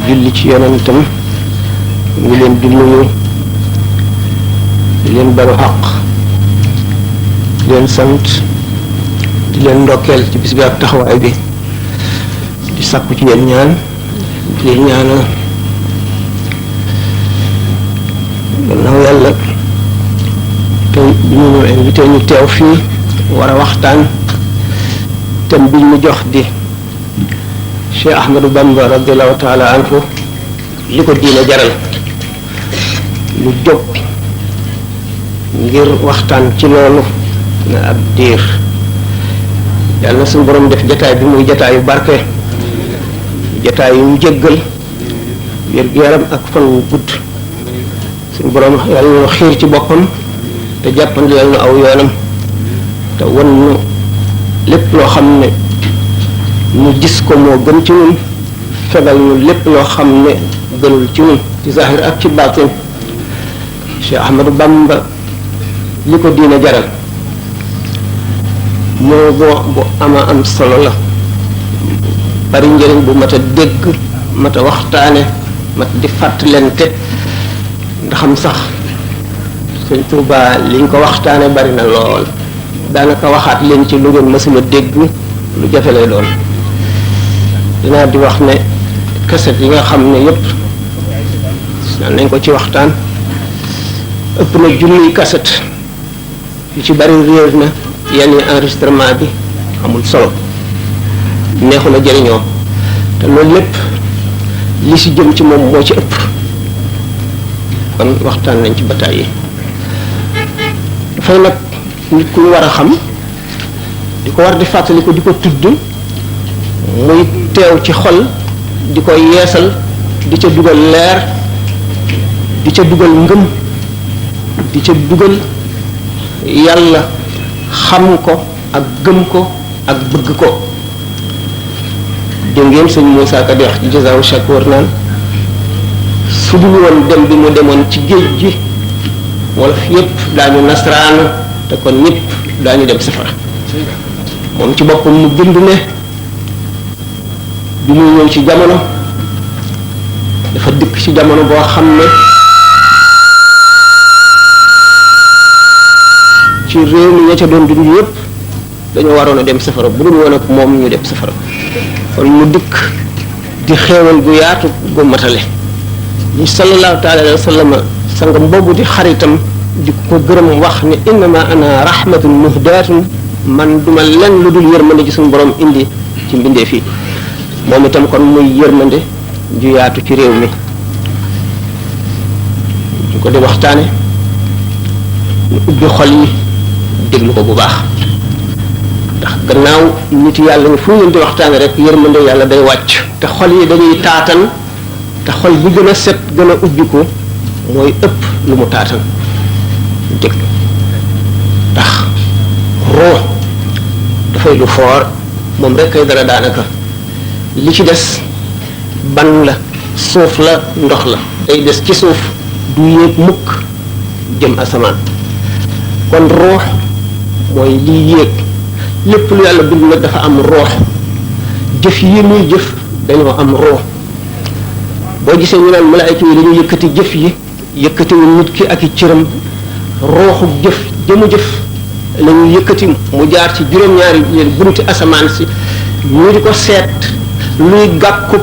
julli ci yonentam ngi leen di nuyu di leen balu àq di leen sant di leen ndokkeel ci bis bi ak taxawaay bi di sàkku ci yéen ñaan di leen ñaanal gannaaw yàlla tey bi ñu invité ñu teew fii war a waxtaan thème bi ñu jox di Cheikh Ahmadou Bamba radiallahu taala anhu li ko diine jaral lu jóg ngir waxtaan ci loolu na ab diir yàlla na suñu borom def jataay bi muy jataayu barke jataay yu jéggal wér-gu-yaram ak fan wu gudd suñu borom yàlla na xiir ci boppam te jàppandi yàlla na aw yoonam te wan nu lépp loo xam ne ñu gis ko moo gën ci ñun fegal ñu lépp loo xam ne gënul ci ñun ci zahir ak ci baatin Cheikh Ahmadou Bamba li ko diine jaral moo bu ama am solo la bari njëriñ bu mat a dégg mat a waxtaane mat di fàttalente ndaxam sax Sëñ Tuubaa liñ ko waxtaane bari na lool daanaka waxaat leen ci lu ngeen mësula dégg lu jafe lay doon dinaa di wax ne kaset yi nga xam ne yépp naan nañ ko ci waxtaan ëpp na junniy kaset yu ci bari réer na yenn enregistrement bi amul solo neexu na jëriñoo te loolu lépp li ci jëm ci moom moo ci ëpp kon waxtaan nañ ci bataay yi dafay nag nit ku war a xam di ko war di fàttali ko di ko tudd muy teew ci xol di ko yeesal di ca dugal leer di ca dugal ngëm di ca dugal yàlla xam ko ak gëm ko ak bëgg ko dégg ngeen sëñ Moussa Ka di wax ci Jazaawu Shakoor naan su dul woon dem bi mu demoon ci géej gi wala yépp daañu nasraanu te kon ñëpp daañu dem safara moom ci boppam mu bind ne bi muy ñëw ci jamono dafa dikk ci jamono boo xam ne ci réew mi ña ca doon dund yëpp dañoo waroon a dem safara bu dul woon ak moom ñu dem safara kon mu dikk di xéewal gu yaatu gu matale ñu sallallahu taala alayhi wa sallam sangam boobu di xaritam di ko gërëm wax ne innama ana rahmatun muhdatun man duma lenn lu dul yërmande ci suñu borom indi ci mbindee fii moom itam kon muy yërmande ju yaatu ci réew mi ñu ko di waxtaane ñu ubbi xol yi déglu ko bu baax ndax gannaaw nit yàlla ñu fu ñu di waxtaane rek yërmande yàlla day wàcc te xol yi dañuy taatan te xol bi gën a set gën a ubbiku mooy ëpp lu mu taatan déglu ndax ruux dafay lu foor moom rek kay dara daanaka li ci des ban la suuf la ndox la day des ci suuf du yéeg mukk jëm asamaan kon ruux mooy liy yéeg lépp lu yàlla bind nag dafa am ruux jëf yi muy jëf dañoo am ruux boo gisee ñu naan malaayika yi dañuy yëkkati jëf yi yëkkatiwul nit ki ak i cëram ruuxu jëf jëmu jëf la ñuy yëkkati mu jaar ci juróom-ñaari bunti asamaan si ñu di ko seet luy gàkku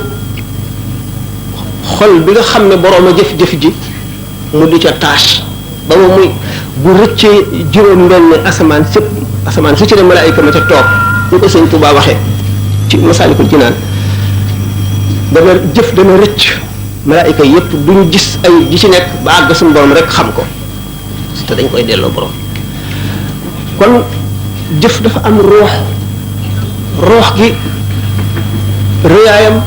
xol bi nga xam ne boroom a jëf-jëf ji mu di ca tâche ba mu muy bu rëccee juróom-benn asamaan sëpp asamaan su ci ne malaayika ma ca toog ñu ko Sëñ Tuubaa waxee ci Masaalikul Jinaan dana jëf dana rëcc malaayika yépp duñu gis ay ji ci nekk ba àgg suñu borom rek xam ko te dañ koy delloo borom kon jëf dafa am ruux gi rëyaayam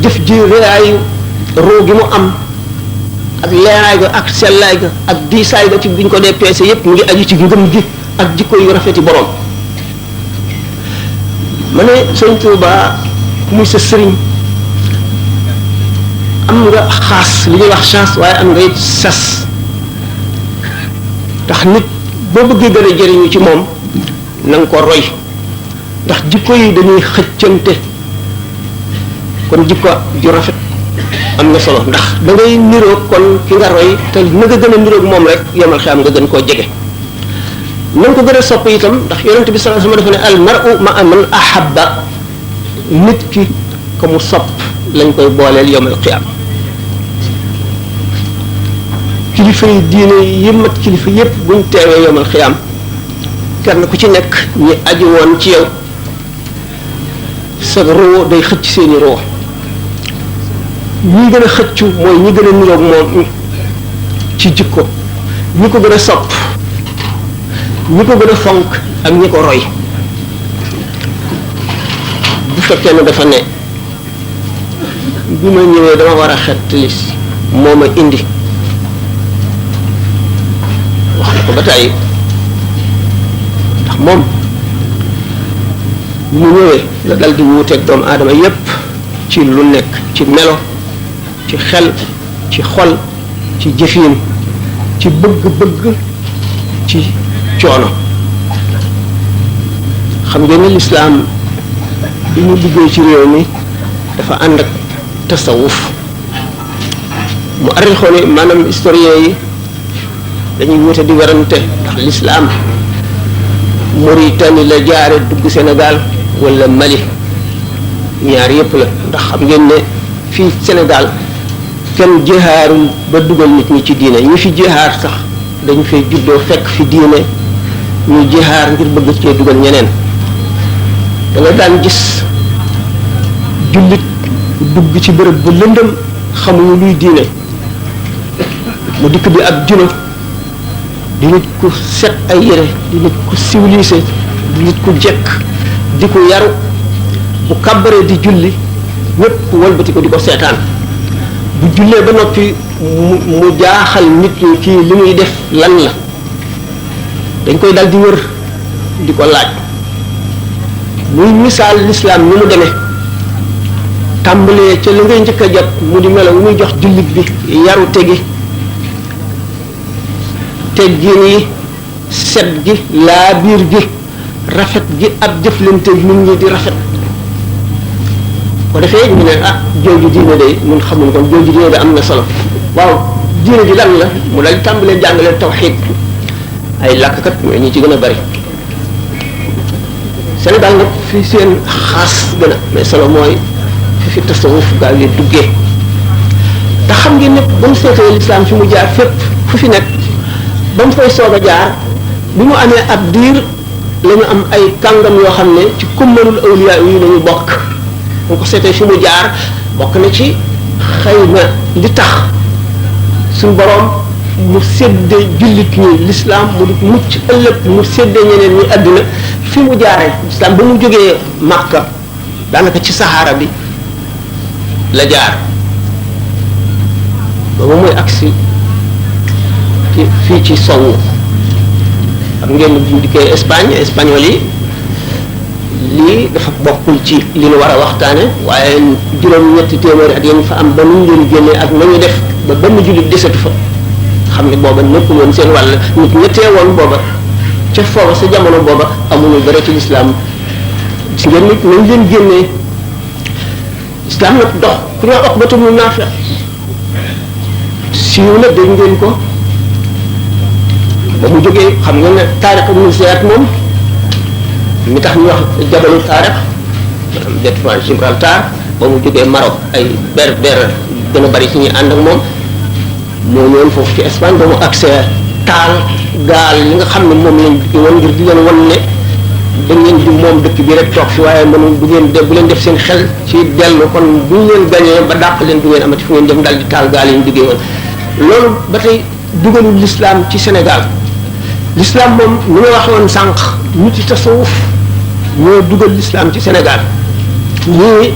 jëf ji rëyaayu ruu gi mu am ak leeraay ga ak sellaay ga ak diisaay ga ci biñ ko dee peese yépp mu ngi aju ci ngëm gi ak jikko yu rafeti borom ma ne Sëñ Tuubaa muy sa sëriñ am nga xaas li ñuy wax chance waaye am nga it sas ndax nit boo bëggee gën a jëriñu ci moom na nga ko roy ndax jikko yi dañuy xëccante kon jikko ju rafet am na solo ndax da ngay niroog kon ki nga roy te na nga gën a niroog moom rek yomal xiyaam nga gën koo jege na nga ko gën a sopp itam ndax yonent bi sallallahu alayhi wasallam dafa ne al mar'u ma'a man ahabba nit ki ko mu sopp lañ koy booleel yomal xiyaam kilifa yi diine yi mat kilifa yépp buñ teewee yomal xiyaam kenn ku ci nekk ñi aju woon ci yow sa roo day xëcc seeni roo ñi gën a xëccu mooy ñi gën a niroog moom ci jikko ñi ko gën a sopp ñi ko gën a fonk ak ñi ko roy bu fekkee ne dafa ne bi ma ñëwee dama war a xettali moo ma indi wax na ko ba tàyyi ndax moom bi mu ñëwee la dal di wuuteeg doomu aadama yépp ci lu nekk ci melo ci xel ci xol ci jëfin ci bëgg-bëgg ci coono xam ngeen ne lislaam bi mu duggee ci réew mi dafa ànd ak tasawuf mu arrixoo ni maanaam historien yi dañuy wute di werante ndax lislaam Mauritanie la jaare dugg Sénégal wala Mali ñaar yépp la ndax xam ngeen ne fii Sénégal kenn jihaarul ba dugal nit ñi ci diine ñi fi jihaar sax dañu fay juddoo fekk fi diine ñu jihaar ngir bëgg cee dugal ñeneen da nga daan gis jullit dugg ci bërëb bu lëndëm xamuñu luy diine mu dikk bi ab juno di nit ku set ay yére di nit ku civilisé di nit ku jekk di ko yaru bu kàbbaree di julli ñépp walbati ko di ko seetaan bu jullee ba noppi mu jaaxal nit ñi kii li muy def lan la dañ koy dal di wër di ko laaj muy misaal lislaam ni mu demee tàmbalee ca li ngay njëkk a jot mu di melo muy jox jullit bi yaru tegi teggin yi set gi laa biir gi rafet gi ab jëflante nit ñi di rafet ko defee ñu ne ah jooju diine day mun xamuñ kon jooju diine de am na solo waaw diine ji lan la mu dal tàmbalee jàngale tawxiid ay làkkat mooy ñi ci gën a bari Sénégal nag fi seen xaas gën a mais solo mooy fi tasawuf gaaw yi duggee te xam ngeen ne ba mu seetee lislaam fi mu jaar fépp fu fi nekk ba mu fay soog a jaar bi mu amee ab diir la ñu am ay kàngam yoo xam ne ci kummalul awliya yi la ñu bokk bu ko seetee fi mu jaar bokk na ci xëy na li tax suñu boroom mu séddee jullit ñi lislaam mu di mucc ëllëg mu séddee ñeneen ñi àdduna fi mu jaaree lislaam ba mu jógee Makka daanaka ci Sahara bi la jaar booba mooy agsi ci fii ci sowu xam ngeen bu dikkee Espagne espagnol yi lii dafa bokkul ci li ñu war a waxtaane waaye juróom-ñetti téeméeri at yéen fa am ba nu ñu leen génnee ak nañu def ba benn jullit desatu fa xam ne booba nekkul woon seen wàll nit ñettee woon booba ca foofa sa jamono booba amuñu dara ci lislaam gis ngeen nit nañ leen génnee lislaam nag dox ku ñoo Uqbatu bnu Naafi siiw na dégg ngeen ko ba mu jógee xam nga ne Taariq ibnu Ziyaad moom mi tax ñu wax jabalu Taariq maanaam détroit Gibraltar ba mu jógee Maroc ay berber gën a bari ci ñuy ànd ak moom moo ñëwoon foofu ci Espagne ba mu accès taal gaal yi nga xam ne moom lañ woon ngir di leen wan ne da ngeen di moom dëkk bi rek toog fi waaye mënu bu ngeen bu leen def seen xel ci dellu kon bu ñu leen gañee ba dàq leen du ngeen amati fu ngeen dem daal di taal gaal yi ñu duggee woon loolu ba tey dugalul l'islam ci Sénégal l'islam moom ni nga waxee woon sànq nit ci tasawuf ñoo dugal l'islam ci Sénégal ñii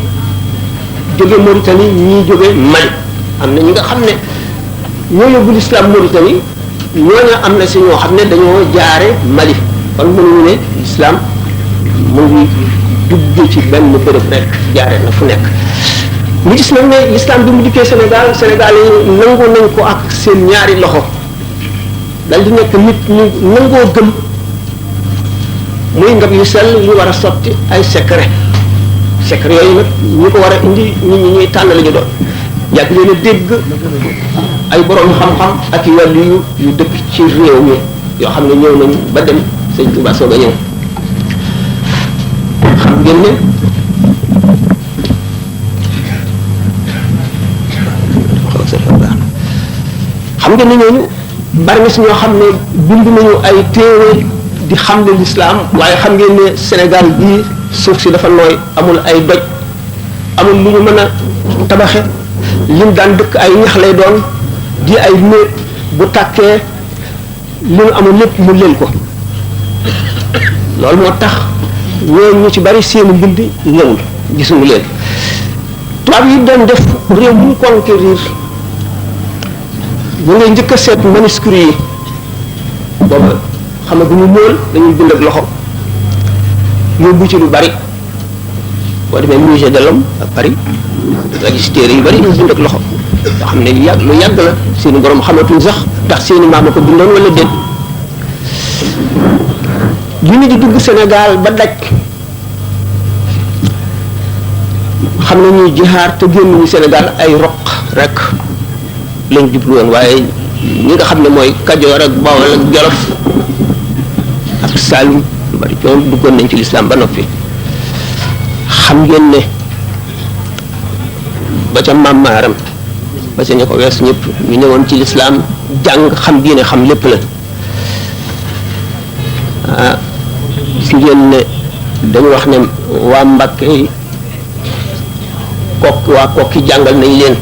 jóge Mauritanie ñii jóge Mali am na ñi nga xam ne ñoo yóbbu l'islam Mauritanie ñooñu am na si ñoo xam ne dañoo jaare Mali kon mënuñu ne l'islam mu ngi dugg ci benn bërëb rek jaare na fu nekk ñu gis nag ne l'islam bi mu dikkee Sénégal Sénégal yi nangoo nañ ko ak seen ñaari loxo dal di nekk nit ñu nangoo gëm muy ngab yu sell yu war a sotti ay secret yooyu nag ñi ko war a indi nit ñi ñuy tànn la ñu doon yàgg leen a dégg ay borom xam-xam ak i wàllu yu dëkk ci réew mi yoo xam ne ñëw nañ ba dem sëñ Tuubaa soog a ñëw. xam ngeen ne ñooñu bari na si ñoo xam ne bind nañu ay téere di xam ne lislaam waaye xam ngeen ne Sénégal bii suuf si dafa nooy amul ay doj amul lu ñu mën a tabaxe lim daan dëkk ay ñax lay doon di ay néeg bu tàkkee li mu amul lépp mu leen ko loolu moo tax ñooñu ñu ci bari seeni mbind ñëwul gisuñu leen tubaab yi doon def réew mu conquérir ñu ngay njëkk a seet manuscrits yi booba xamaguñu mool dañuy bind ak loxo yóbbu ci lu bari boo demee musée de l'homme ak Paris nga gis téere yu bari ñu bind ak loxo yoo xam ne lu yàgg la seeni borom xamatuñ sax ndax seeni maam a ko bindoon wala déet li ñu di dugg Sénégal ba daj xam na ñuy jihaar te génnuñu Sénégal ay roq rek lañ jublu woon waaye ñi nga xam ne mooy Kajoor ak Bawol ak Jolof ak Saalum bari ñoom duggoon nañ ci lislaam ba noppi. xam ngeen ne ba ca Maam Maaram ba ca ña ko wees ñëpp ñu ñëwoon ci lislaam jàng xam diine xam lépp la si ngeen ne dañu wax ne waa Mbàkke yi waa Kokki jàngal nañ leen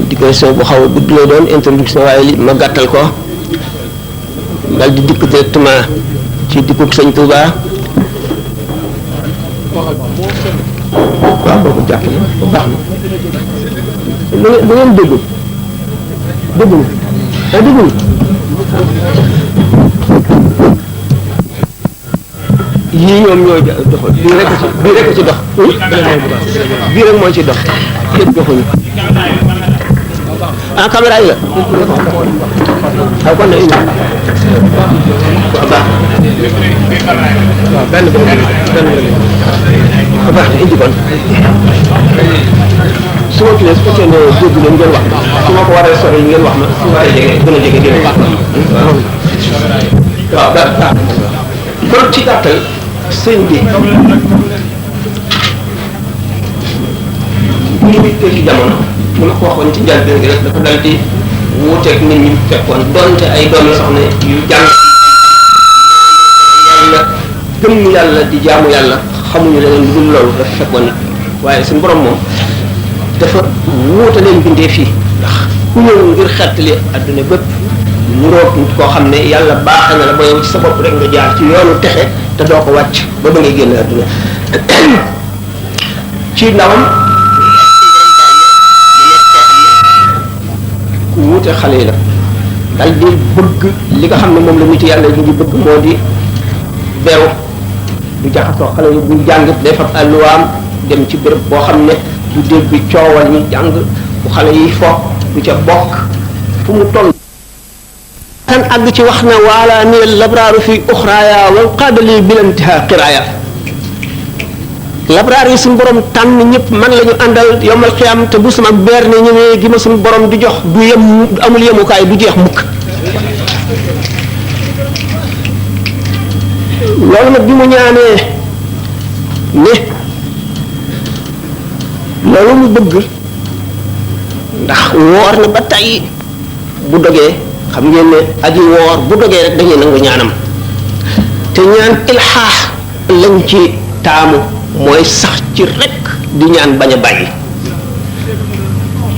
di koy soo bu xaw a gudd lay doon introduction waaye li ma gàttal ko dal di dikk directement ci dikkug Sëñ Tuubaa waaw boobu jàpp na baax na da ngeen dégg yii ñoom ñoo dox bii rek ci dox bii rek moo ci dox yëpp doxuñu caméra yi la kon na indi waaw baax waaw benn baax na indi kon su ma tuddee su fekkee ne dégg leen ngeen wax su ma ko waree sori ngeen wax ma su ma waree jege gën a jege ngeen wax waaw baax kon ci gàttal sëñ bi ñu ngi ci jamono mu la ko waxoon ci njëlbéen gi rek dafa dal di wuuteeg nit ñi fekkoon donte ay doomi soxna yu jàng yàlla gëm yàlla di jaamu yàlla xamuñu leneen lu dul loolu dafa fekkoon nit waaye suñu borom moom dafa wuute leen bindee fii ndax ku ñëw ngir xettali adduna bépp ñu roog koo xam ne yàlla baaxe na la ba yow ci sa bopp rek nga jaar ci yoonu texe te doo ko wàcc ba ba ngay génn adduna ci ndawam ku wuute xale yi la dal di bëgg li nga xam ne moom la nit yàlla ñu ngi bëgg moo di beew du jaxasoo xale yi buy jàng day fab àlluwaam dem ci béréb boo xam ne du dégg coowal ñi jàng bu xale yi fo du ca bokk fu mu toll kan àgg ci wax na waala ni labraaru fi uxraaya wal qaadali bilantiha qiraaya labraar yi suñu borom tànn ñëpp man la ñu àndal yomal xiyam te bu sama beer ne ñëwee gi ma suñu borom di jox du yem amul yemukaay du jeex mukk loolu nag bi mu ñaanee ne loolu mu bëgg ndax woor na ba tey bu dogee xam ngeen ne aji woor bu dogee rek dañuy nangu ñaanam te ñaan ilxaax lañ ci taamu mooy sax ci rek di ñaan bañ a bàyyi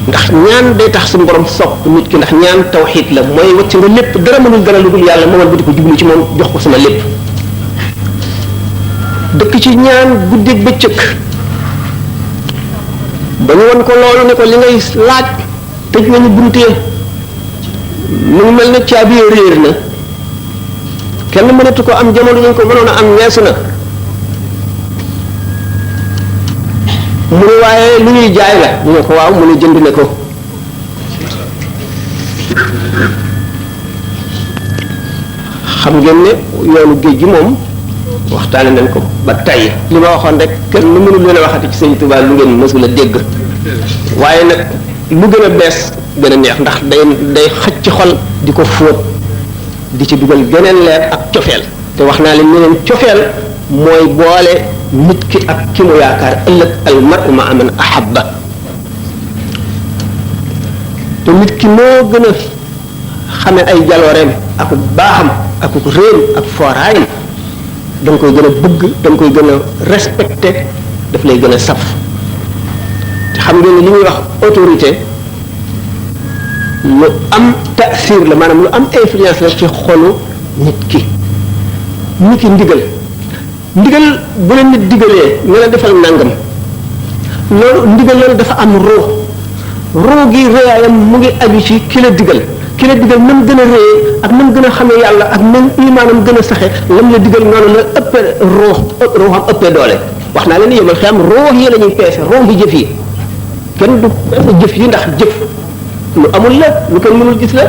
ndax ñaan day tax suñu borom sopp nit ki ndax ñaan tawxiid la mooy wacc nga lépp dara mënul dara lu dul yàlla moomal ba di ko jublu ci moom jox ko sama lépp dëkk ci ñaan guddeeg bëccëg ba ñu won ko loolu ne ko li ngay laaj tëj nañu buntee mu ngi mel ne caabi réer na kenn mënatu ko am jamono ñu ko mënoon a am weesu na mu ne waaye lu ñuy jaay la ñu ne ko waaw mu ne jënd ne ko xam ngeen ne yoonu géej gi moom waxtaane nañ ko ba tey li ma waxoon rek kenn nu mënul leen a waxati ci Sëñ Tuubaa lu ngeen mësul a dégg waaye nag lu gën a bees gën a neex ndax day xëcc ci xol di ko fóot di ci dugal geneen leer ak cofeel te wax naa leen neneen cofeel mooy boole nit ki ak ki mu yaakaar ëllëg al mar'u ma'a man ahabba te nit ki moo gën a xame ay jalooreem ak baaxam ak réem ak fooraayam da nga koy gën a bëgg da nga koy gën a respecté daf lay gën a saf te xam ngeen ne li ñuy wax autorité lu am taasir la maanaam lu am influence la ci xolu nit ki ndigal bu la nit digalee nga la defal nangam loolu ndigal loolu dafa am roo gi réyaayam mu ngi aju ci ki la digal nam gën a réyee ak nam gën a xamee yàlla ak nam imaanam gën a saxe lam la digal noonu la ëppee ruuxam ëppee doole wax naa leen ni yëmal xam ruux yi la ñuy peese ruux yi jëf yi kenn du jëf yi ndax jëf lu amul la lu kenn mënul gis la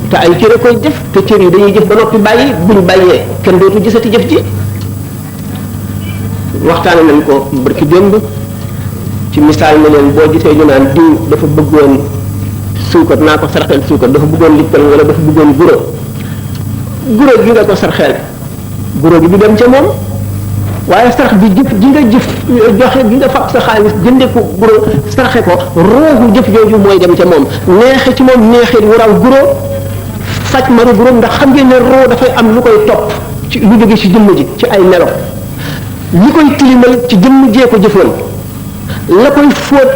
te ay cër koy jëf te cër yi dañuy jëf ba noppi bàyyi buñ bàyyee kenn dootu gisati jëf ji waxtaane nañ ko barki démb ci misaal ne leen boo gisee ñu naan diw dafa bëggoon suukar naa ko sarxeel suukar dafa bëggoon lippal wala dafa bëggoon guro gi nga ko sarxeel guro gi du dem ca moom waaye sarax bi jëf ji nga jëf joxe gi nga fab sa xaalis jënde ko guro sarxe ko rooxu jëf jooju mooy dem ca moom neexe ci moom neexit wu raw guro faj maru guro ndax xam ngeen ne roo dafay am lu koy topp ci lu jóge ci jëmm ji ci ay melo li koy tilimal ci jëmm jee ko jëfoon la koy fóot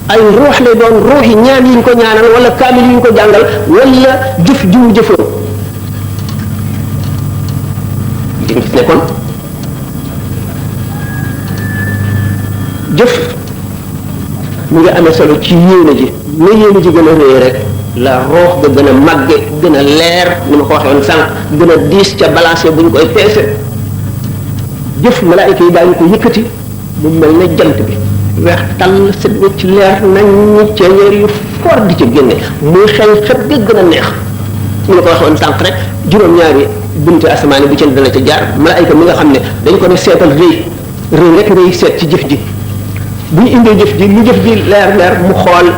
ay ruux lay doon ruux yi ñaan yi ñu ko ñaanal wala kaamil yi ñu ko jàngal wala jëf ji mu jëfoon di gis ne kon jëf mu ngi amee solo ci yéene ji ne yéene ji gën a réy rek la ruux ga gën a màgge gën a leer ni ma ko waxee woon sànq gën a diis ca balancé bu ñu koy peese jëf malaayika yi daañu ko yëkkati mu mel ne jant bi weex tàll set wecc leer nañ ceeñeer yu fort di ca génne muy xeeñ xet ga gën a neex ni ma ko waxee woon sànq rek juróom-ñaari bunte asamaan bu ci dana ca jaar malaayika mi nga xam ne dañ ko ne seetal rëy rek ngay seet ci jëf ji bu ñu indee jëf ji lu jëf ji leer mu xool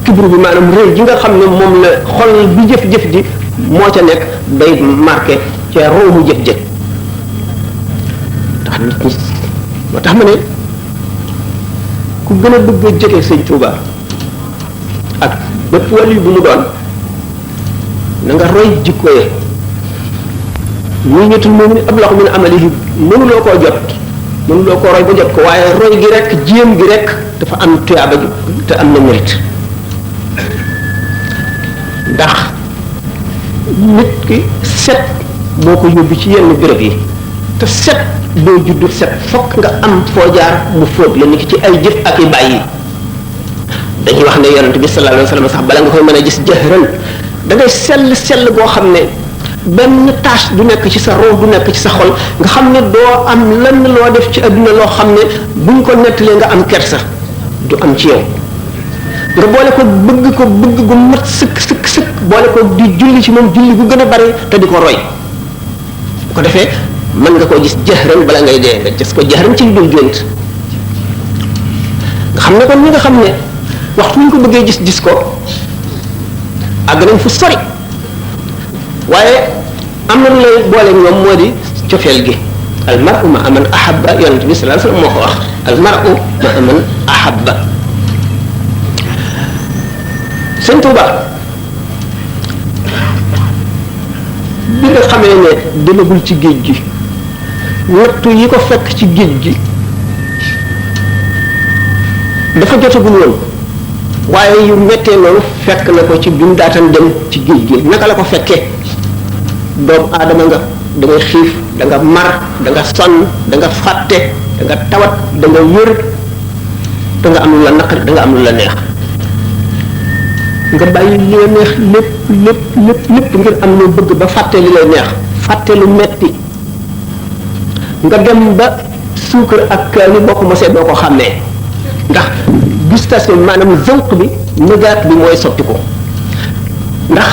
kibru bi maanaam rëy ji nga xam ne moom la xol bi jëf ji moo ca nekk day marqué ca roomu jëf jëf tax nit ñi moo tax ma ne ku gën a bëgg a jege Sëñ Tuuba ak bépp wàllu bu mu doon na nga roy jikko ye muy ñetul moom ni ab loxo min amalihi mënuloo koo jot mënuloo koo roy ba jot ko waaye roy gi rek jéem gi rek dafa am tuyaaba ji te am na mérite ndax nit ki set moo ko yóbbu ci yenn béréb yi te set doo juddu set fokk nga am foo jaar mu fóot la nit ki ci ay jëf ak i bàyyi dañuy wax ne yonent bi sallallahu alayhi wa sallam sax bala nga koy mën a gis jëhran da ngay sell goo xam ne benn tâche du nekk ci sa roo du nekk ci sa xol nga xam ne doo am lenn loo def ci adduna loo xam ne buñ ko nettalee nga am kersa du am ci yow nga boole ko bëgg gu mat sëkk boole ko di julli ci moom julli gu gën a bari te di ko roy bu ko defee mën nga koo gis jëhran bala ngay dee nga gis ko jëhran ci dul gént nga xam ne kon ñi nga xam ne waxtu ñu ko bëggee gis ko àgg nañ fu sori waaye am na lu lay boole ñoom moo di cofeel gi al mar'u ma'a man ahabba yonent bi sallallahu alayhi wasallam moo ko wax al mar'u ma'a man ahabba Sëñ Tuuba bi nga xamee ne demagul ci géej gi nattu yi ko fekk ci géej gi dafa jotagul woon waaye yu mettee noonu fekk na ko ci bi mu daataan dem ci géej gi naka la ko fekkee doomu aadama nga da nga xiif da nga mar da nga sonn da nga fàtte da nga tawat da nga wér da nga am lu la naqari da nga am lu la neex nga bàyyi li la neex lépp ngir am loo bëgg ba fàtte li lay neex fàtte lu metti nga dem ba suukar ak kaani boo ko mosee doo ko xàmmee ndax gustation maanaam zawq bi nëgaat bi mooy sotti ko ndax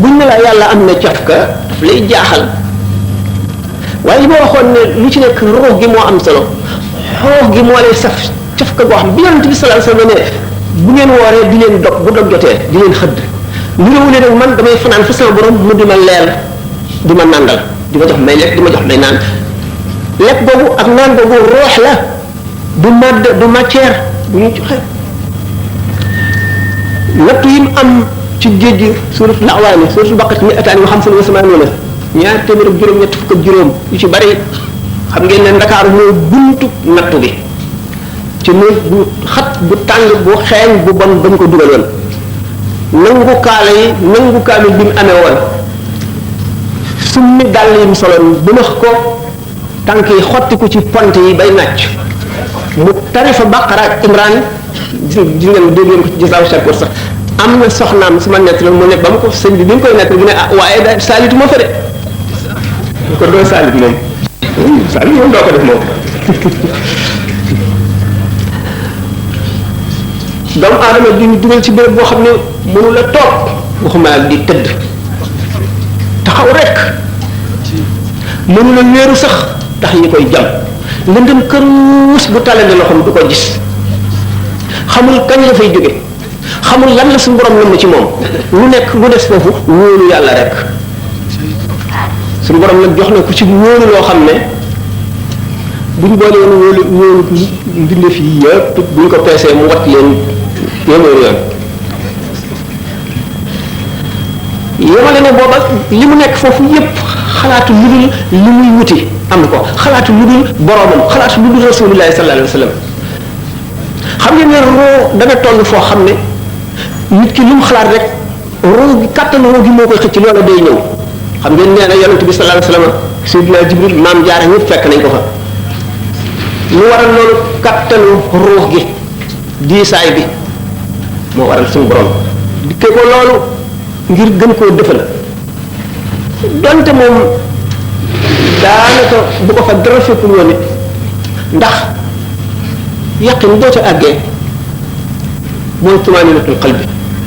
buñ ne la yàlla am na cafka daf lay jaaxal waaye li ma waxoon ne lu ci nekk ruux gi moo am solo ruux gi moo lay saf caf ka goo xam bi yonent bi sallallahu alayhi wasallam ne bu ngeen wooree di leen dog bu dog jotee di leen xëdd nirowu leen ak man damay fanaan fa sama borom mu di ma leel di ma nàndal di ma jox may lekk di ma jox may naan lekk boobu ak naan boobu ruux la du madd du matière bu ñu joxe nattu yi mu am ci géej gi suuratul A'waani suuratul Baqara mi ataani wa xamsuuna wa samaaniina ñaar téeméer ak juróom ñett fukk ak juróom yu ci bari xam ngeen ne Ndakaaru mooy buntu nattu bi ci néeg bu xat bu tàng bu xeeñ bu bon bañ ko dugaloon nangu kaala yi nangu kaamil bi mu amee woon summi dàll yi mu soloon bu nax ko tànk yi xotti ko ci pont yi bay nàcc mu tari fa Baqara ak Imraan gis ngeen dégg ngeen ko ci Jazaaw Shakur sax am na soxnaam su ma nett la mu ne ba mu ko sëñ bi mu koy nett bu ne ah waaye da saalitu ma fa de ko doo saalit moom saalit moom doo ko def moom doomu aadama di ñu dugal ci béréb boo xam ne mënu la toog waxuma ak di tëdd taxaw rek mënu la wéeru sax tax yi koy jam lëndëm këruus bu tàllale loxoom du ko gis xamul kañ la fay jóge xamul lan la suñu borom nam ci moom lu nekk lu des foofu wóolu yàlla rek suñu borom nag jox na ko ci wóolu loo xam ne buñ boole woon wóolu mbindeef yi yëpp buñ ko peesee mu wat leen téeméeri yoon yemale ne booba li mu nekk foofu yëpp xalaatu lu dul li muy wuti am ko xalaatu lu dul boromam xalaatu lu dul rasulullahi sallallahu alayhi wa sallam xam ngeen ne roo dana toll foo xam ne nit ki lu mu xalaat rek roo gi kàttan roo gi moo koy xëcc loola day ñëw xam ngeen nee na yonent bi sallallahu alayhi wa sallam Seydina Jibril maam Jaara ñëpp fekk nañ ko fa lu waral loolu kàttanu ruux gi diisaay bi moo waral suñu borom dikkee ko loolu ngir gën koo dëfal donte moom daanaka bu ko fa dara fekkul woon it ndax yaqin boo ca àggee mooy tumaaninatul qalbi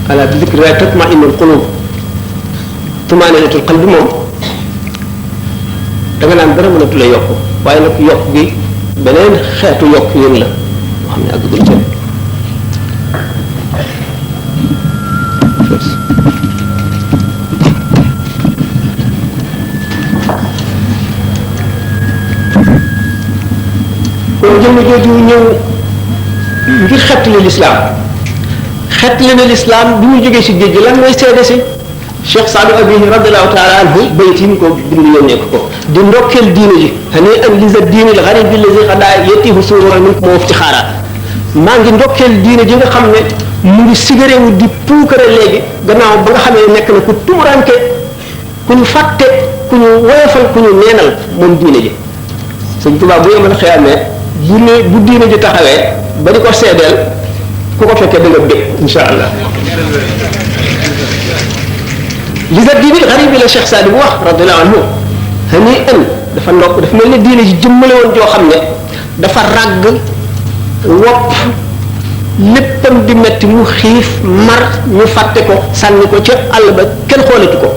ala bi zikrillah tatma'innul qulub tumaaninatul qalbi moom da nga naan dara mënatu la yokk waaye nag yokk gi beneen xeetu yokk yéen la moo xam ne àggagul ca kon jëmm jooju ñëw ngir xettali lislaam xettali na lislaam bi mu jógee si géej gi lan mooy seede si Cheikh Saadu Abihi radiallahu taala anhu bayt yi mu ko bind yónnee ko di ndokkeel diine ji hani an lisa diine l garibi lazi xadaa yetihu surura min moo ci xaaraat maa ngi ndokkeel diine ji nga xam ne mu ngi sigaréewu di puukare léegi gannaaw ba nga xamee nekk na ku tumuranke ku ñu fàtte ku ñu woyofal ku ñu neenal moom diine ji Sëñ Tuubaa bu yemal xëyamee bu diine ji taxawee ba di ko seedeel ku ko fekkee da nga bég insha allah li sa diine xarib bi la Cheikh Saadi bu wax radiallahu anhu hani an dafa ndokk dafa mel ne diine ji jëmmale woon joo xam ne dafa ràgg wopp léppam di metti mu xiif mar ñu fàtte ko sànni ko ca àll ba kenn xoolatu ko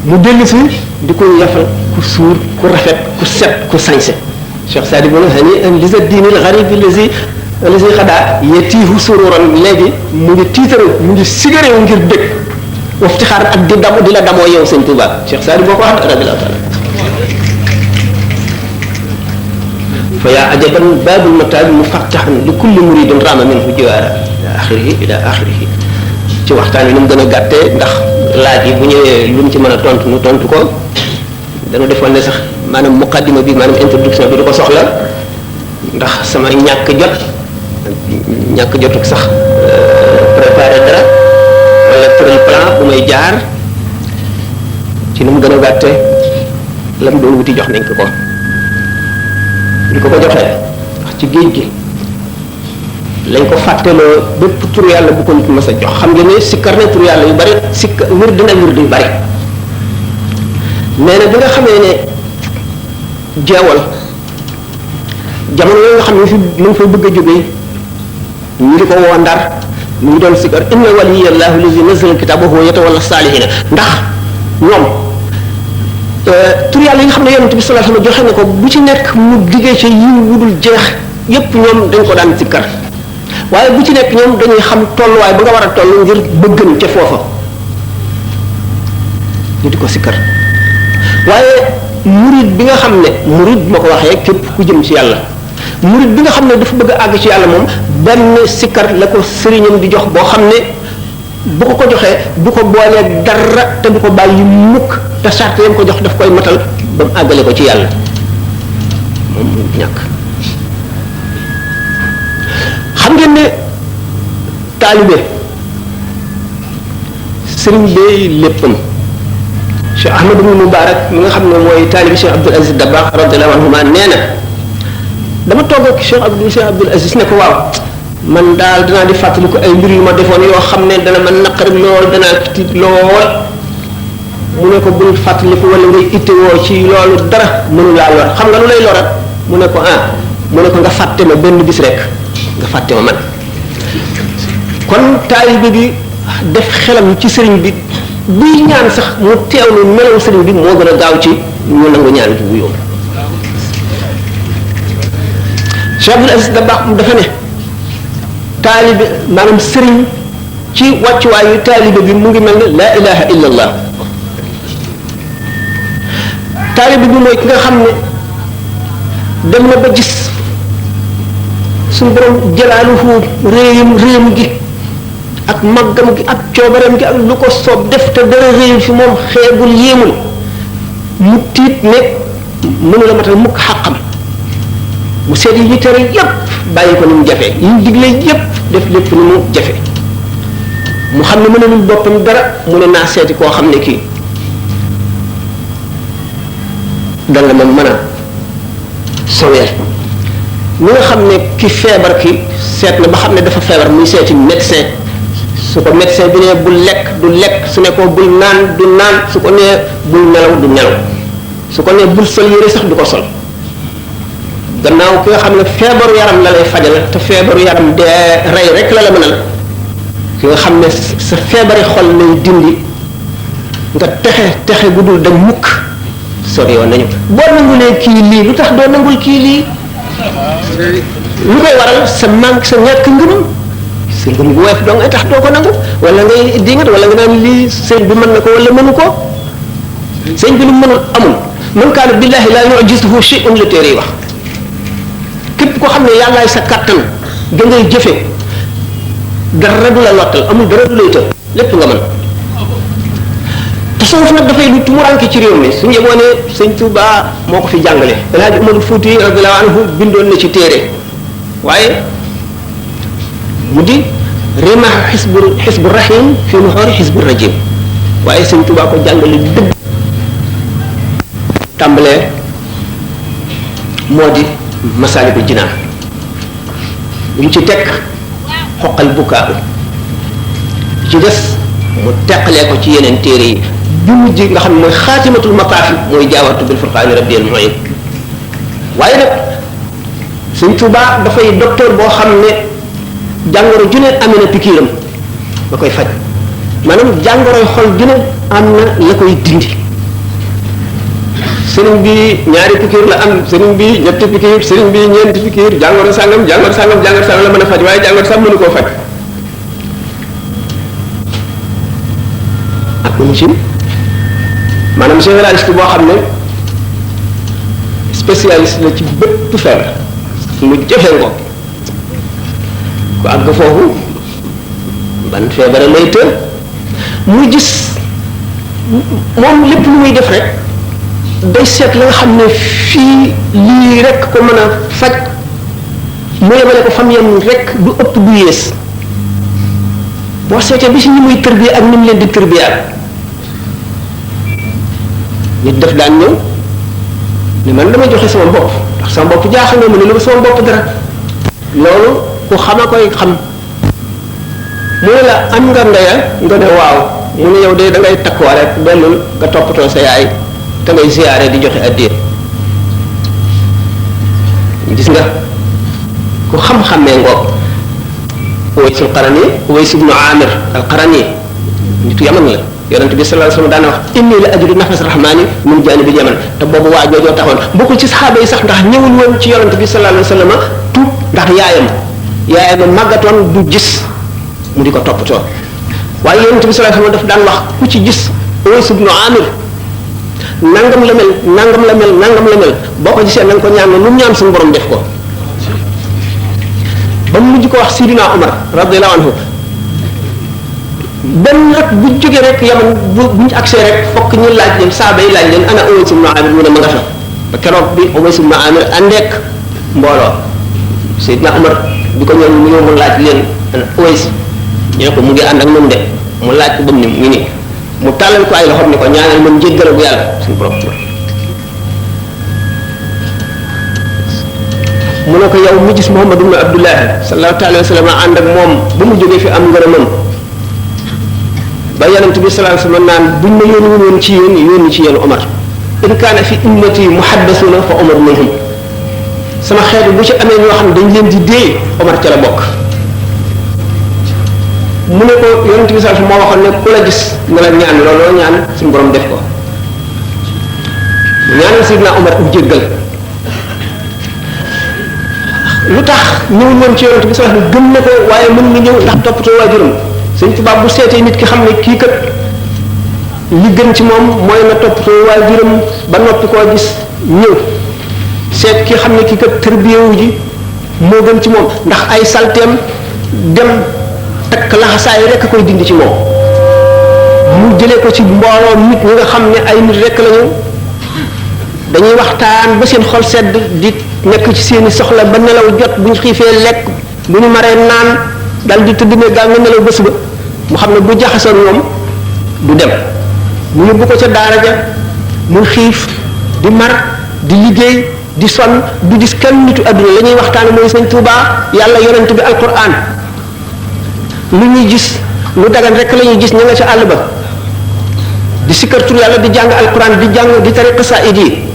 mu dellu si di ko yafal ku suur ku rafet ku set ku sañse Cheikh Saadi bu ne hani an li sa diine xarib bi lazi xadaa yetiihu sururan léegi mu ngi tiitaru mu ngi sigaréewu ngir dëkk waftixaar ak di la damoo yow sëñ Touba Cheikh Saadi boo ko wax radiyallahu taala fa yaa ajaban baabul mataabi mufattahan li kulli muridin raama minhu jiwaara ila axirihi ci waxtaan wi ni mu gën a gàttee ndax laaj yi bu ñëwee lu mu ci mën a tontu nu tontu ko dana defoon ne sax maanaam muqaddima bi maanaam introduction bi du ko soxla ndax sama ñàkk jotuk sax préparé dara wala tëral plan bu may jaar ci nu mu gën a gàtte la mu doon wuti jox nañ ko di ko joxee wax ci géej gi lañ ko fàtteloo bépp tur yàlla bu ko nit mës a jox xam nga ne sikkar ne tur yàlla yu bari wir dina yu bari nee na bi nga xamee ne jeewal jamono yooyu nga xam ne fi mu ngi fay bëgg a jógee ñu di ko woo Ndar mu ngi doon sikkar inna waliyallahu allazi nazzala alkitaba wa huwa yatawalla salihina ndax ñoom tur yàlla yi nga xam ne yonent bi sallallahu alayhi wasallam joxe na ko bu ci nekk mu diggee ci yiw wudul jeex yépp ñoom dañ ko daan sikkar waaye bu ci nekk ñoom dañuy xam tolluwaay ba nga war a toll ngir bëggën ca foofa ñu di ko sikkar waaye murid bi nga xam ne murid bi ma ko waxee képp ku jëm ci yàlla murid bi nga xam ne dafa bëgg a àgg ci yàlla moom benn sikkar la ko sëriñam di jox boo xam ne bu ko joxee du ko boolee dara te du ko bàyyi mukk te sart yam ko jox daf koy matal ba mu àggale ko ci yàlla moom mu ñàkk xam ngeen ne taalibe sëriñ bee léppam Cheikh Ahmad ibn Mubarak mi nga xam ne mooy taalibe Cheikh Abdul Aziz Dabakh radiyallahu anhuma nee na dama toog ak Cheikh Abdul Aziz ne ko waaw man daal danaa di fàttaliku ay mbir yu ma defoon yoo xam ne dana ma naqari lool danaa tiit lool mu ne ko bul fàttaliku wala ngay ittewoo ci loolu dara mënu laa lor xam nga lu lay lorat mu ne ko mu ne ko nga fàtte ma benn bis rek nga fàtte ma man kon taalibe bi def xelam ci sëriñ bi buy ñaan sax mu teewlu melaw sëriñ bi moo gën a gaaw ci ñu nangu ñaan bi bu yomb Cheikh Abdul Aziz Dabakh dafa ne taalibe maanaam sëriñ ci wàccuwaayu taalibe bi mu ngi mel ne laa ilaha illa allah taalibe bi mooy ki nga xam ne dem na ba gis suñu borom jalaaluhu réem gi ak màggam gi ak coobareem gi ak lu ko soob def te dara réew fi moom xeebul yéemul mu tiit ne mënu la matal mukk xàqam mu seet yi ñu tere yépp bàyyi ko ni mu jafe yi ñu digle yépp def lépp ni mu jafe mu xam ne mënalul boppam dara mu ne naa seeti koo xam ne kii danga ma mën a soweel ñi nga xam ne ki feebar ki seet na ba xam ne dafa feebar muy seeti médecin su ko médecin bi ne bul lekk du lekk su ne ko bul naan du naan su ko nee bul nelaw du nelaw su ko nee bul sol yére sax du ko sol gannaaw ki nga xam ne feebaru yaram la lay fajal te feebaru yaram dee rey rek la la mënal ki nga xam ne sa feebari xol lay dindi nga texe gu dul dañ mukk sori woon nañu boo nangulee kii lii lu tax doo nangul kii lii lu koy waral sa manque sa ñàkk ngëm sa ngëm gu woyof doo ngay tax doo ko nangu wala ngay dingat wala nga naan lii sëñ bi mën na ko wala mënu ko sëñ bi lu mënul amul man kaana billahi la yu'jizuhu shay'un la téere yi wax képp koo xam ne yàllaay sa kàttan da ngay jëfe dara du la lottal amul dara du lay të lépp nga mën tasawuf nag dafay lu tumuranke ci réew mi suñu yeboo ne sëñ Touba moo ko fi jàngale El Hadj Umarul Fuuti radiyallahu anhu bindoon na ci téere waaye mu di rimah xisbu rahim fi nuxoori xisbu rajim waaye sëñ Touba ko jàngale dëgg tàmbalee moo di Masaalikul Jinaan lu ci teg xoqal bukaabu ci des mu teqalee ko ci yeneen téere yi bi mujj nga xam ne mooy xaatimatul mataafi mooy jaawartu bil furqaani rabbiyal mu'in waaye nag Sëñ Tuubaa dafay docteur boo xam ne jàngoro ju ne amee na pikiiram da koy faj maanaam jàngoroy xol ju ne am na la koy dindi sëriñ bi ñaari pikiir la am sëriñ bi ñetti pikiir sëriñ bi ñeenti pikiir jàngoro sàngam la mën a faj waaye jàngoro sax mënu koo faj ak mu ci maanaam généraliste boo xam ne spécialiste la ci bépp feebar mu jëfee ko ku àgg foofu ban feebar lay të muy gis moom lépp lu muy def rek day seet la nga xam ne fii lii rek ko mën a faj mu yemale ko fam yem rek du ëpp du yées boo seetee bi si ñi muy tërbiya ak ni mu leen di tërbiyaat nit def daan ñëw ne man dama joxe sama bopp ndax sama bopp jaaxal na ma ne lu sama bopp dara loolu ku xama koy xam mu ne la am nga ndeya nga ne waaw mu ne yow de da ngay takkuwa rek dellul nga toppatoo sa yaay te ngay ziyaare di joxe addiya gis nga ku xam-xamee ngoog Uways al-Qarani Uways ibnu Amir al-Qarani nitu Yaman la yonent bi sallallahu alayhi wasallam daan wax inni la ajidu nafas rahmani min janibil yaman te boobu waa joojoo taxoon bokkul ci saxaaba yi sax ndax ñëwul woon ci yonent bi sallallahu alayhi wasallam tuub ndax yaayam màggatoon du gis mu di ko toppatoo waaye yonent bi sallallahu alayhi wasallam daf daan wax ku ci gis Uways ibn Amir nangam la mel nangam la mel nangam la mel boo ko gisee na nga ko ñaan lu mu ñaan suñu borom def ko ba mu mujj ko wax Sidina Umar radiyallahu anhu benn rek bu jógee rek yaman bu ñu agsee rek fokk ñu laaj leen saaba yi laaj leen ana Uways ibn Amir mu ne ma nga fa ba keroog bi Uways ibn Amir àndeek mbooloo Sidina Umar bi ko ñoom mu ñëw mu laaj leen ana Uways ñu ne ko mu ngi ànd ak ñoom de mu laaj ko ba mu ni mu ngi nii mu tàllal ko ay loxoom ne ko ñaanal man jéggal bu yàlla suñu borom mu ne ko yow mi gis Muhammad ibn Abdullahi sallallahu alayhi wa sallam ànd ak moom ba mu jógee fi am ngërëmam ba yonent bi sallallahu alayhi wa sallam naan buñ ma yónni woon ci yéen yónni ci yéen Omar in kaana fi ummati muhaddasuna fa Omar minhum sama xeet bu ci amee ñoo xam ne dañ leen di dee Omar ca la bokk mu ne ko yonent bi sallallahu alayhi wa sallam moo waxoon ne ku la gis nga la ñaan looloo ñaan suñu borom def ko ñaanal Sidna Omar ub jéggal lu tax ñëwul woon ci yonent bi sallallahu alayhi wa sallam gëm na ko waaye mën nga ñëw ndax toppatoo waajuram Sëñ Tuubaa bu seetee nit ki xam ne kii kat li gën ci moom mooy na toppatoo waajuram ba noppi koo gis ñëw seet ki xam ne kii kat tërbiyewu ji moo gën ci moom ndax ay salteem dem takk laxasaay rek koy dindi ci moom mu jëlee ko ci mbooloo nit ñi nga xam ne ay nit rek lañu dañuy waxtaan ba seen xol sedd di nekk ci seeni soxla ba nelaw jot bu ñu xiifee lekk bu ñu maree naan dal di tëdd ne gaa nga nelaw bés ba mu xam ne bu jaxasoon ñoom du dem mu yóbbu ko ca daara ja mu xiif di mar di liggéey di sonn du gis kenn nitu adduna la ñuy waxtaan mooy Sëñ Tuubaa yàlla yonent bi alquran lu ñuy gis lu dagan rek la ñuy gis ña nga ca àll ba di sikkartur yàlla di jàng alquran di jàng di tari xasaayid yi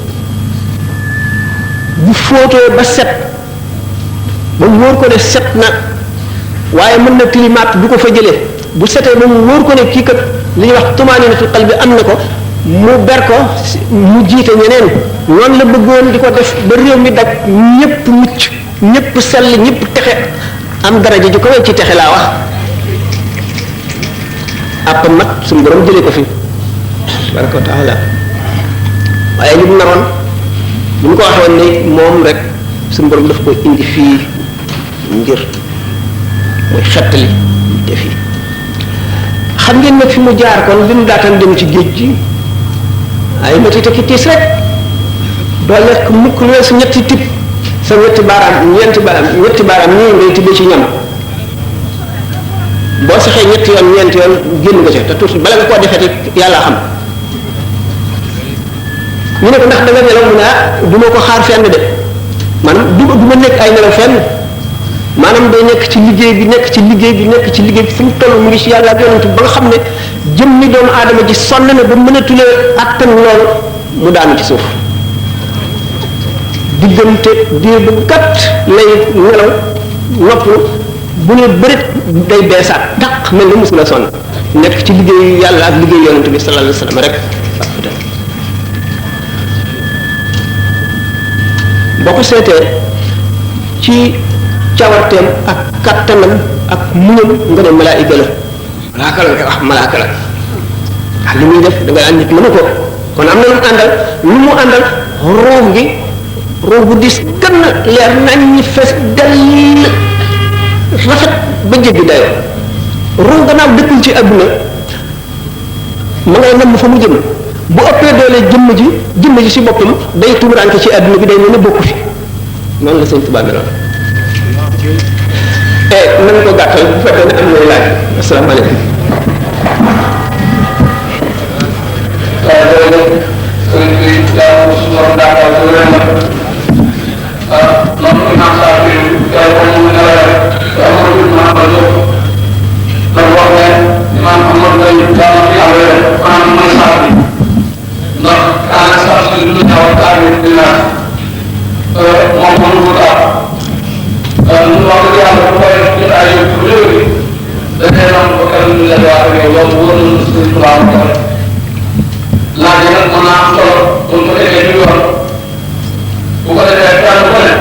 bu fóotoo ba set ba mu wóor ko ne set na waaye mën na tilimaat du ko fa jëlee bu setee ba mu wóor ko ne kii kat li ñuy wax tumaaninatul qalbi am na ko mu ber ko mu jiite ñeneen noonu la bëggoon di ko def ba réew mi daj ñëpp mucc ñëpp sell ñëpp texe am daraja ji ko wecc ci texe laa wax àpp mat suñu borom jëlee ko fi tabaraka wa taala waaye li mu naroon bu ñu ko waxoon ne moom rek suñu borom daf ko indi fii ngir mooy xettali te fii xam ngeen nag fi mu jaar kon li mu daataan dem ci géej gi ay métti ki tiis rek doo lekk mukk lu weesu ñetti tib sa ñetti baaraam ñetti baaraam ñii ngay tibbee ci ñam boo saxee ñetti yoon ñeenti yoon génn nga ca te tuuti bala nga koo defee te yàlla xam ñu ne ko ndax da nga nelaw mu ne du ma ko xaar fenn de maanaam du ma nekk ay nelaw fenn maanaam day nekk ci liggéey bi nekk ci liggéey bi nekk ci liggéey bi fu mu toll mu ngi ci yàlla ak yonent ba nga xam ne jëmmi doomu aadama ji sonn na ba mënatulee attan loolu mu daanu ci suuf diggante diir bu gàtt lay nelaw noppalu bu ne bërit day beesaat daq mel ni musula sonn nekk ci liggéey yàlla ak liggéey yonent bi sallallahu alayhi wa sallam rek boo ko seetee ci cawarteem ak kattanam ak muñam nga ne malaayika la malaaka la nga wax malaaka la ndax li muy def da ngay ànd nit mënu ko kon am na lu mu àndal lu mu àndal ruux gi ruux bu dis gën a leer nañ ñi fees dell rafet ba jéggi dayoo ruux gannaaw dëkkul ci àdduna ma ngay namm fa mu jëm bu ëppee doole jëmm ji ci boppam day tumuraanke ci àdduna bi day mel ne bokku fi noonu la Sëñ Tuubaa meloon nañ ko gàttal bu fekkee ne am na laaj asalaamaaleykum dafay doon ba keroog ñu la wax ak yow loolu wóor nañu Sëriñ Tuubaa mu defal laaj yi nag mën naa am solo bu ko defee ñu yor bu ko defee kenn ku ne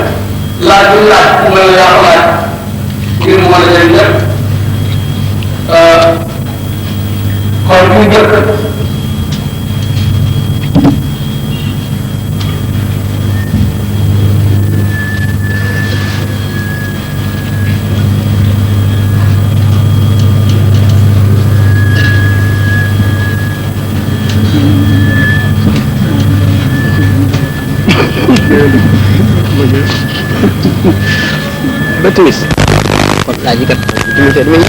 laaj bu laaj ku mel ne yaa ko laaj ngir mu mën a jëriñ lépp kon bu njëkk ba timis kon laaj yi kat timisee damay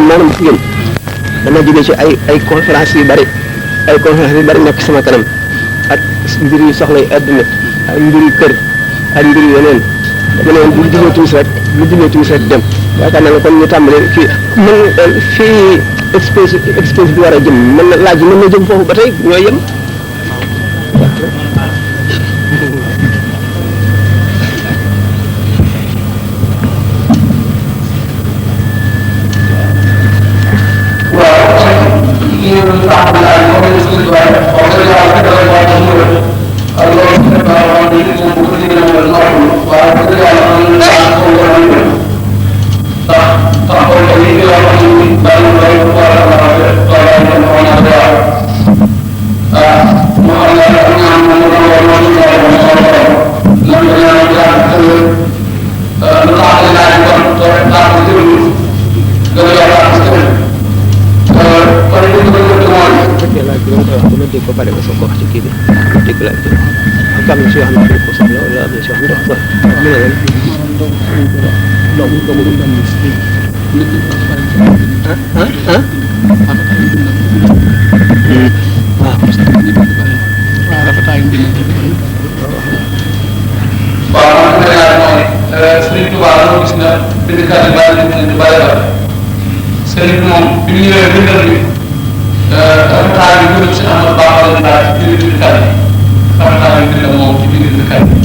maanaam jigéen dama jóge ci ay conférence yu bari nekk sama kanam ak mbir yu soxla yu àdduna ak mbir yu kër ak mbir yu yeneen dama ne woon bu jullee timis rek dem yaakaar naa ne kon ñu tàmbalee fii man fii exposé bi war a jëm mën na laaj yi mën na jëm foofu ba tey ñooy yem ko pare ba soo ko wax ci kii bi dégg laaj bi ak am na si yoo xam ne ko soxla wala am na si yoo xam ne dafa mu ne leen donc ko mu dund Sëriñ Tuubaa la gis na bindkat yi bari nañu bari bari sëriñ bi moom bi mu ñëwee bindal bi rafetaay bi gën a si amal baaxal na daal ci biir bindkat yi rafetaay bi bindal moom ci biir bindkat yi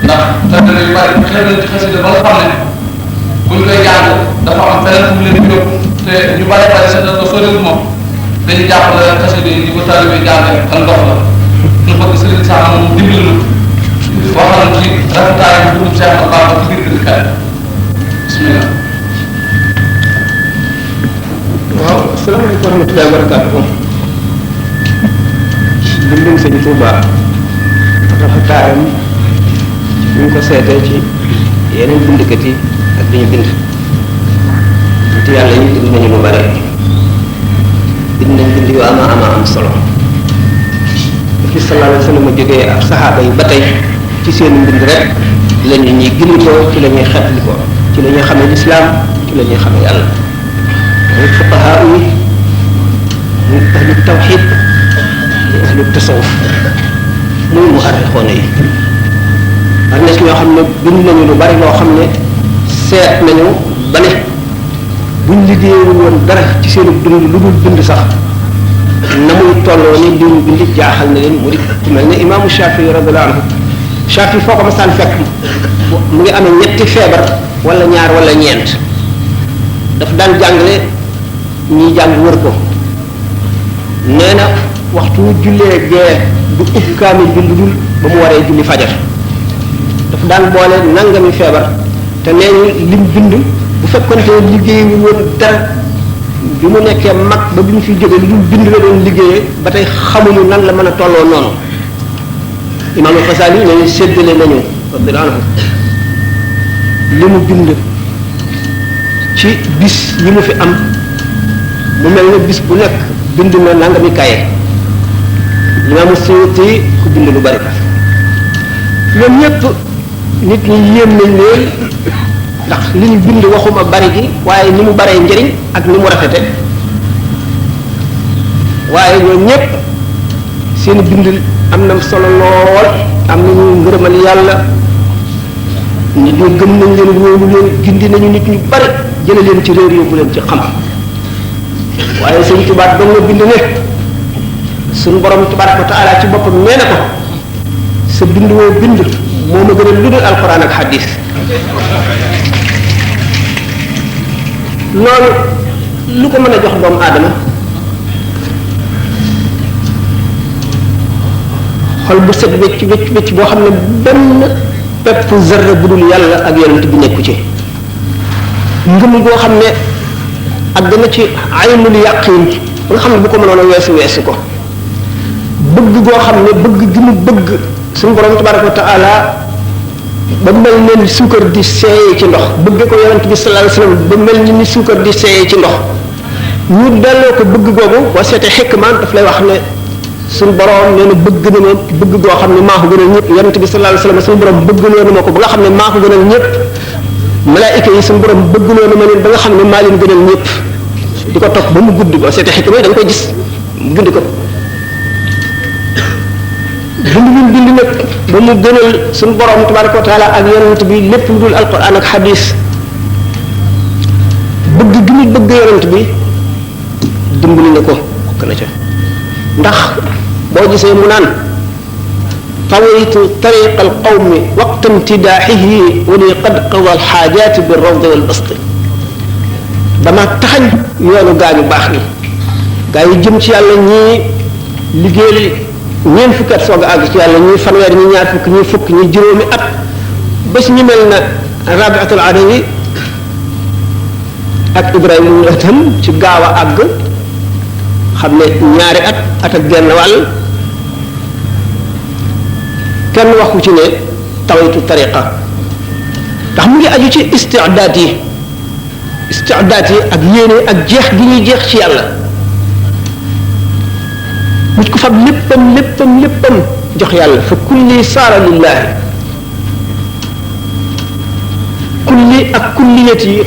ndax tëdd nañu bari xëy na ci xasida ba nga xam ne buñ koy jàng dafa am feneen fu mu leen di yóbbu te ñu bari bari sa ko soriwul moom dañuy jàpp la xasida yi di ko taalibe jàng ak ndox la ñu bëgg sëriñ sax moom dimbali waxal ci rafetaay bi dugub Cheikh Bamba ci biir bindkat yi bismillah. waaw asalaamaaleykum wa rahmatullahi wa barakaatuh. bindum sëñ Touba rafetaayam ñu ngi ko seetee ci yeneen bindkat yi ak li ñu bind nit yàlla yi bind nañu lu bare bind nañ bind yu am solo fi sallallahu alayhi wa sallam jógee ak saxaaba yi ba tey ci seen mbind rek la ñu ñuy gindikoo ci la ñuy xetlikoo ci la ñuy xamee lislaam ci la ñuy xamee yàlla muy fuqahaa yi muy ahlu tawxid muy ahlu tasawuf muy mu arrixoona yi am na ci ñoo xam ne bind nañu lu bari loo xam ne seet nañu ba ne buñ liggéeyul woon dara ci seen dund lu dul bind sax na muy tolloo ni li ñu bind jaaxal na leen mu di ku mel ne imaamu Shafii radiyallahu anhu Shafii foo ko masaan fekk mu ngi amee ñetti feebar wala ñaar wala ñeent daf daan jàngale ñiy jàng wër ko nee na waxtu jullee gee du ub kaamil bi lu dul ba mu waree julli fajar daf daan boole nangami feebar te nee ñu lim bind bu fekkonte liggéeyul woon dara bi mu nekkee mag ba bi mu fi jógee lu dul bind la doon liggéeyee ba tey xamuñu nan la mën a tolloo noonu imaam al-Xasaali yi nañu séddale nañu radiyallahu anhu li mu bind ci bis yi mu fi am mu mel ne bis bu nekk bind na nangami kaye imaamu Suyuti ku bind lu bari ñoom ñëpp nit ñi yéem nañ leen ndax li ñu bind waxuma bari gi waaye ni mu baree njëriñ ak ni mu rafete waaye ñoom ñëpp seen bind am na solo lool am nañu ngërëmal yàlla nit ñi gëm nañ leen wóolu leen gindi nañu nit ñu bari jële leen ci réer yóbbu leen ci xam waaye sëñ Tuubaa doon nga bind ne suñu borom tabaraka wa taala ci boppam nee na ko sa bind woo bind moo ma gën a lu dul alquran ak hadis loolu lu ko mën a jox doomu aadama xol bu set wecc wecc wecc boo xam ne benn pepp zarra bu dul yàlla ak yonent bi nekku ci ngëm goo xam ne ak dana ci aynul yaqin ba nga xam ne bu ko mënoon a weesu ko bëgg goo xam ne bëgg gi mu bëgg suñu borom tabaraka wa taala ba mel ne ni suukar di seeyee ci ndox bëgg ko yonent bi sallallahu alayhi wasallam ba mel ni suukar di seeyee ci ndox ñu delloo ko bëgg googu boo seetee xikmaan daf lay wax ne suñu borom nee na bëgg na ma bëgg goo xam ne maa ko gënal ñëpp yonent bi sallallahu alayhi wasallam suñu borom bëgg na ma ko ba nga xam ne maa ko gënal ñëpp malaayika yi suñu borom bëgg na ma leen ba nga xam ne maa leen gënal ñëpp di ko topp ba mu gudd boo seetee xikma da nga koy gis mu gudd ko bind nag ba mu gënal suñu borom tabaraka wa taala ak yonent bi lépp lu dul alquran ak hadis bëgg gi mu bëgg yonent bi dimbali na ko bokk na ca ndax boo gisee mu naan tawaytu tariqa alqawmi waqta imtidaaxihi wa li qad qada alxaajaati bi rawdi wal basti dama taxañ yoonu gaa ñu baax ni gaa yi jëm ci yàlla ñii liggéeyal ñeent fukki at soog a àgg ci yàlla ñii fanweer ñi ñaar fukk ñii fukk ñii juróomi at bés ñu mel na Rabiatul Adawi ak Ibrahima ibn Adham ci gaaw a àgg xam ne ñaari at ak genn wàll kenn waxu ci ne tawaytu tariqa ndax mu ngi aju ci istidaat yi ak yéene ak jeex gi ñuy jeex ci yàlla nit ko fab léppam jox yàlla fa kulli saara lillahi kulli ak kulliyat yi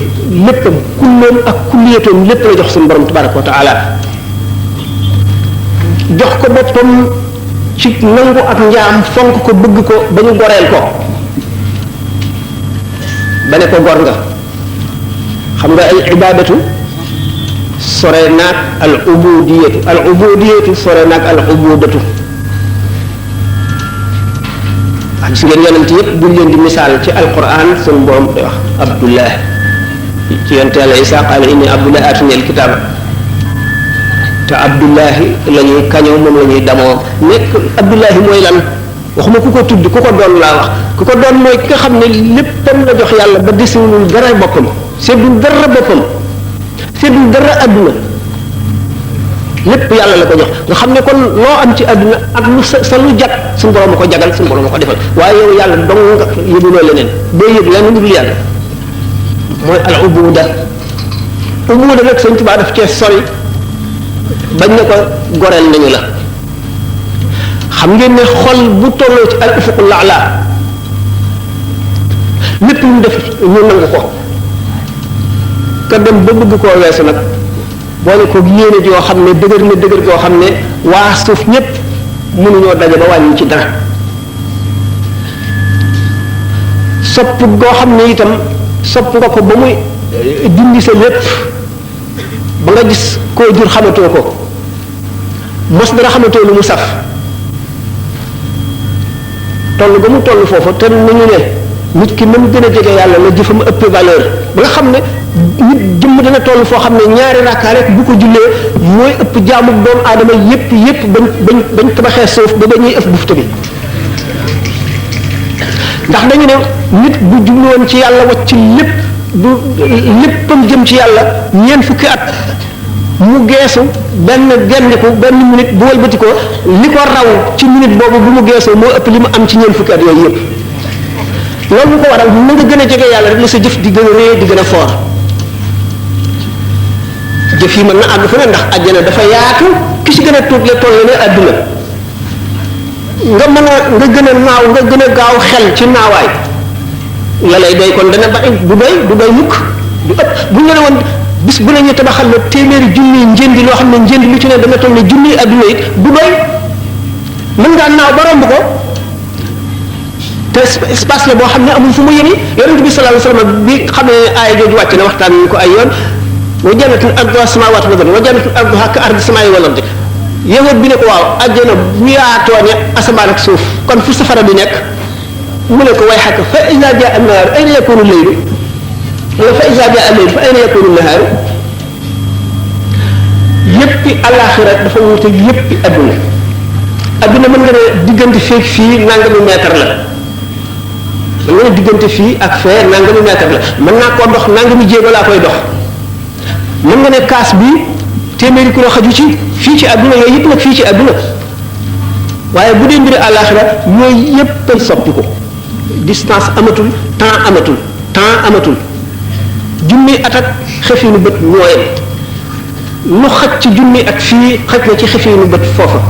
léppam kulloom ak kulliyatoom lépp la jox suñu borom tabaraka wa taala jox ko boppam ci nangu ak njaam fonk ko bëgg ko ba ñu goreel ko ba ne ko gor nga xam nga al ibadatu sore naag al ubudiyatu sore naag al ubudatu ak su ngeen yonent yëpp buñ leen di misaal ci alquran sunu borom day wax abdullah ci yonent yàlla isa qaala inni abdullah atani al kitaba te abdullahi la ñuy kañoo moom la ñuy damoo nekk abdullahi mooy lan waxuma ku ko tudd ku ko doon laa wax ku ko doon mooy ki nga xam ne léppam la jox yàlla ba desul dara boppam seddul dara boppam seddul dara adduna lépp yàlla la ko jox nga xam ne kon loo am ci adduna ak lu sa lu jag suñu borom a ko jagal suñu borom a ko defal waaye yow yàlla dong nga yëguloo leneen boo yëg leneen lu dul yàlla mooy al ubuda nag Sëñ Tuubaa daf cee sori bañ ne ko goreel nañu la xam ngeen ne xol bu tolloo ci al ufuqul a'la lépp lu mu def ñu nangu ko ka dem ba bëgg koo weesu nag boole ko yéene joo xam ne dëgër na dëgër goo xam ne waa suuf ñépp mënuñoo daje ba wàññi ci dara sopp goo xam ne itam sopp nga ko ba muy dindi sa lépp ba nga gis koo jur xamatoo ko mos dara xamatoo lu mu saf toll ba mu toll foofu te nañu ne nit ki mën gën a jege yàlla la jëfam ëpp valeur ba nga xam ne nit jëmm dana toll foo xam ne ñaari rakkaa rek bu ko jullee mooy ëpp jaamu doomu aadama yépp bañ tabaxee suuf ba ba ñuy ëpp bufte bi ndax dañu ne nit bu jubluwoon ci yàlla wacc lépp du léppam jëm ci yàlla ñeent fukki at mu geesu benn minute bu wëlbati ko li ko raw ci minute boobu bu mu geesoo moo ëpp li mu am ci ñeent fukki at yooyu yëpp loolu mu ko waral na nga gën a jege yàlla rek la sa jëf di gën a réy di gën a foor jëf yi mën na àgg fu ne ndax àjjana dafa yaatu ki ci gën a tuut la toll ne àdduna nga gën a naaw nga gën a gaaw xel ci naawaay la lay doy kon dana bari du doy mukk du ëpp bu ñu la woon bis bu ne ñu tabaxal la téeméeri junni njëndi loo xam ne njëndi lu ci ne dana toll ne junni àdduna it du doy mën ngaa naaw ba romb ko te espace la boo xam ne amul fu mu yëni yonent bi sallallahu alayhi wasallam bi xam ne aaya jooju wàcc na waxtaan ñu ko ay yoon wa jannatul arduha samawati wal ardi wa jannatul arduha ka ardi samaa'i wal ardi yahud bi ne ko waaw àjjana bu yaatoo ne asamaan ak suuf kon fu safara bi nekk mu ne ko way xàkk fa iza jaa an-nahaaru ayna yakunu al-laylu wala fa iza jaa al-laylu fa ayna yakunu an-nahaaru yéppi àllaaxira dafa wuute yéppi adduna adduna mën nga ne diggante feeg fii nangami mètre la mën nga ne diggante fii ak fee nangami mètre la mën naa koo dox nangami jéego laa koy dox mën nga ne kaas bi téeméeri kilo xaju ci fii ci adduna yooyu yëpp nag fii ci adduna waaye bu dee mbiri àllaaxira yooyu yëpp ay soppi ko distance amatul temps amatul junni at ak xefinu bët ñooyam lu xaj ci junni at fii xaj na ci xefinu bët foofa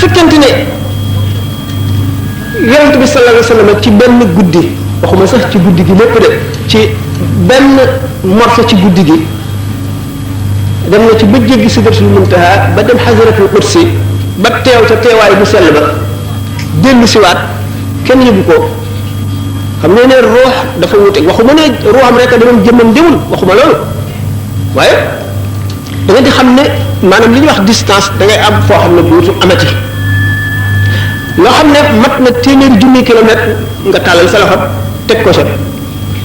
fekkente ne yonent bi sallallahu alayhi wa sallam ci benn guddi waxuma sax ci guddi gi lépp de ci benn morso ci guddi gi dem na ci ba jéggi sidratul muntaha ba dem xasaratul kursi ba teew ca teewaay bu sell ba dellu siwaat kenn yëgu ko xam ne ruux dafa wute waxuma ne ruuxam rek a demoon jëmmam demul waxuma loolu waaye da nga di xam ne maanaam li ñuy wax distance da ngay am foo xam ne duutu amati loo xam ne mat na téeméeri junni kilomètre nga tàllal sa loxo teg ko sa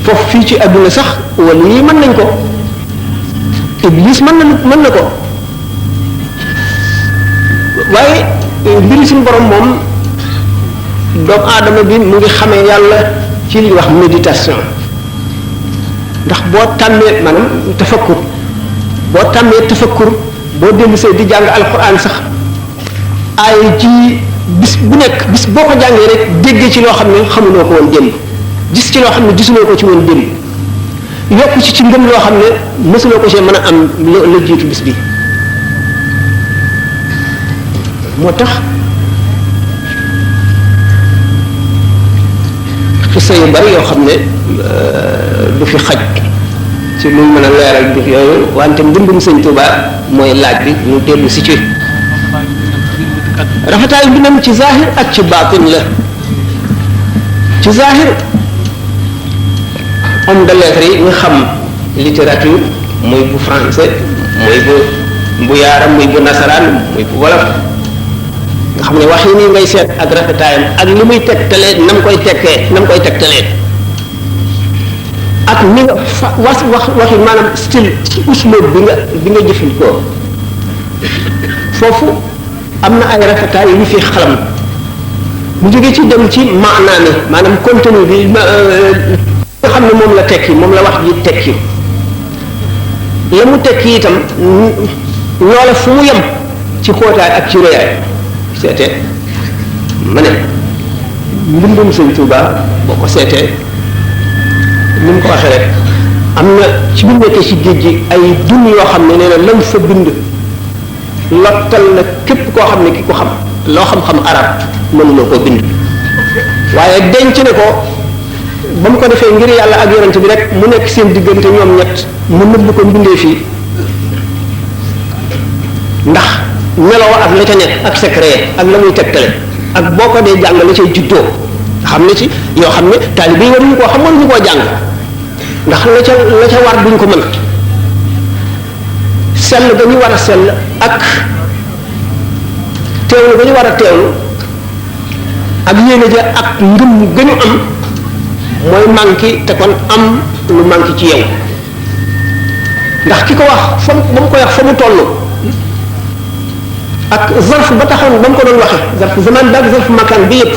foofu fii ci adduna sax wala yi mën nañ ko iblis mën na ko waaye mbiri suñu borom moom doomu aadama bi mu ngi xamee yàlla ci li ñuy wax méditation ndax boo tàmmee maanaam tafakkur boo dellu see di jàng alxuraan sax ay ci bis bu nekk bis boo ko jàngee rek déggee ci loo xam ne xamuloo ko woon démb gis ci loo xam ne gisuloo ko ci woon démb yokku ci ngëm loo xam ne mësuloo ko see mën a am la jiitu bis bi moo tax xisa yu bari yoo xam ne du fi xaj ci luñ mën a leeral bi yooyu wante mbindum sëñ Tuubaa mooy laaj bi ñu dellu si ci rafetaayu mbindam ci zahir ak ci baatin la ci zahir homme de lettres yi nga xam littérature muy bu français muy bu yaaram muy bu nasaraan muy bu wolof nga xam ne wax yi nii ngay seet ak rafetaayam ak li muy tegtalee nam koy tegtalee ak ni nga waxi maanaam style uslub bi nga jëfandikoo foofu am na ay rafetaay yu fi xalam mu jóge ci dem ci maanaam maanaam contenu bi nga xam ne moom la tekki moom la wax ji tekki la mu tekki itam loola fu mu yem ci xóotaay ak ci réyaay seetee ma ne mbindum sëñ Tuubaa boo ko seetee ni mu ko waxee rek am na ci bu nekkee ci géej gi ay dun yoo xam ne nee na lam fa bind lottal na képp koo xam ne ki ko xam loo xam-xam arab mënuloo koo bind waaye denc ne ko ba mu ko defee ngir yàlla ak yonent bi rek mu nekk seen diggante ñoom ñett mu nëbb ko mbindee fii ndax meloo ak la ca nekk ak secret ak la muy tegtale ak boo ko dee jàng la cay juddoo xam ne ci yoo xam ne taalibe yi waruñu koo xam waruñu koo jàng ndax la ca war duñ ko mën sell ga ñu war a sell ak teewlu ga ñu war a teewlu ak yéene ja ak ngëm ga ñu am mooy manqué te kon am lu manqué ci yow ndax ki ko wax fa ba mu koy wax fa mu toll ak zarf ba taxoon ba mu ko doon waxe zarf zaman ba ak zarf makaan bi yëpp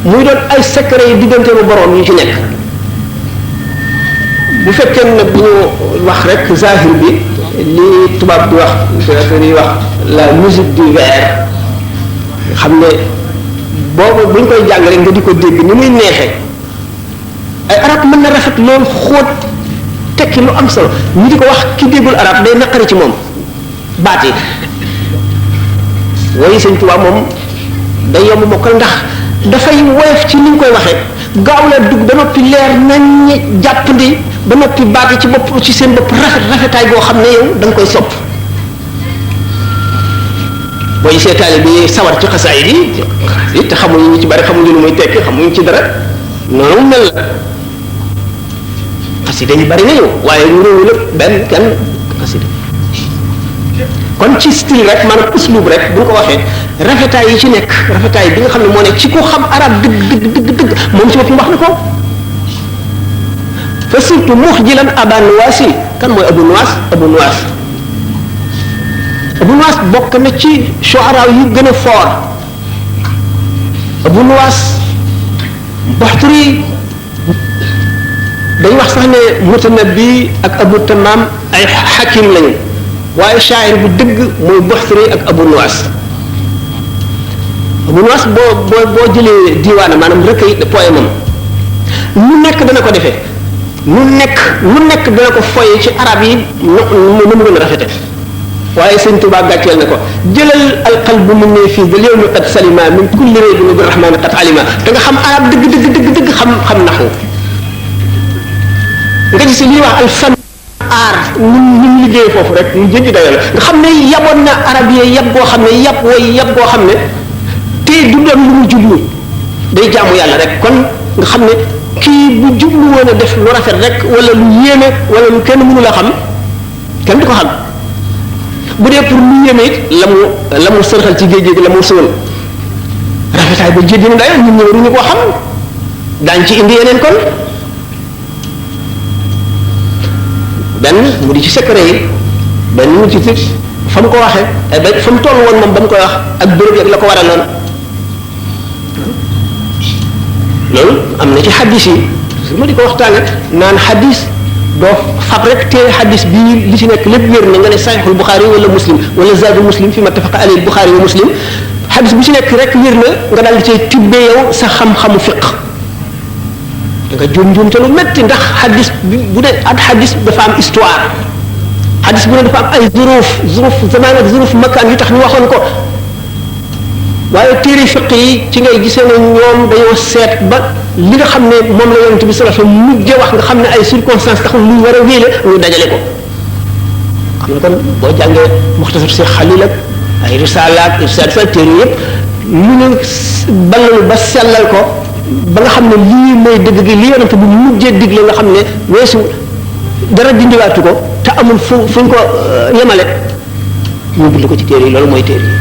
muy doon ay secret yi diggante bu borom yu ci nekk bu fekkee nag bu ñu wax rek zahir bi li tubaab di wax littérature yi wax la musique du vers xam ne boobu bu ñu koy jàng rek nga di ko dégg ni muy neexee ay arab mën na rafet loolu xóot tekki lu am solo ñu di ko wax ki déggul arab day naqari ci moom baat yi woy sëñ Tuubaa moom day yomb mokkal ndax dafay woyof ci ni ñu koy waxee gaaw la dugg ba noppi leer nañ jàppandi ba noppi baat yi ci bopp ci seen bopp rafetaay boo xam ne yow da nga koy sopp booy seetaale bi sawar ci xasaayid yi te xamuñu ñu ci bari xamuñu lu muy tekki xamuñu ci dara noonu mel la xasida yi bari nañu waaye ñu réewu lépp benn kenn xasida kon ci style rek maanaam uslub rek bu ñu ko waxee rafetaay yi ci nekk rafetaay bi nga xam ne moo nekk ci ko xam arab dëgg moom ci boppam wax na ko fa surtout muxjilan aba nuwaasi kan mooy abu nuwaas bokk na ci shuara yu gën a fort abu nuwaas Baxturi dañ wax sax ne Mutanabbi ak Abu Tamam ay xakim lañu waaye shaayir bu dëgg mooy Baxturi ak Abu Nuwas boo jëlee diwaana maanaam recueil de poème am lu nekk dana ko defee lu nekk dana ko foye ci arab yi nu mu gën a rafete waaye sëñ Tuubaa gàcceel na ko jëlal alqalbu min ne fii dal yawmi qad salima min kulli raybin bi rahmani qad alima da nga xam arab dëgg xam naxu nga gis li wax al fan aar ñu liggéey foofu rek ñu jënj dayo la nga xam ne yaboon na arab yi yab goo xam ne yab goo xam ne te du doon lu mu jublu day jaamu yàlla rek kon nga xam ne kii bu jublu woon a def lu rafet rek wala lu yéeme wala lu kenn mënu la xam kenn du ko xam bu dee pour lu yéeme it la mu sërxal ci géej gi la mu sëwal rafetaay ba jéggi na dayo ñun ñëwaruñu koo xam daañ ci indi yeneen kon benn mu di ci secret yi benn mu ci fa mu ko waxee ba fa mu toll woon moom ba mu koy wax ak béréb yeeg la ko waraloon loolu am na ci xaddis yi su ma di ko waxtaane naan xaddis doo fab rek téere xaddis bii li ci nekk lépp wér na nga ne saxiixul Buxaari wala muslim wala zaadu muslim fi ma tafaqa alayhi Buxaari wa muslim xaddis bu ci nekk rek wér na nga daal di cay tibbee yow sa xam-xamu fiq da nga juum te lu metti ndax xaddis bu dee ak xaddis dafa am histoire xaddis bu ne dafa am ay zuruf zaman ak zuruf makaan yu tax ñu waxoon ko waaye téere fiq yi ci ngay gisee ne ñoom dañoo seet ba li nga xam ne moom la yonent bi sallallahu alayhi wasallam mujjee wax nga xam ne ay circonstances taxul luy war a wéele ñu dajale ko xam nga kon boo jàngee muxtasar Cheikh Xalil ak ay risaala ak irsaad fa téere yëpp lu ñu ballalu ba sellal ko ba nga xam ne lii mooy dëgg gi li yonent bi mujjee digle nga xam ne weesu dara dindiwaatu ko te amul fuñ ko yemale ñu bind ko ci téere yi loolu mooy téere yi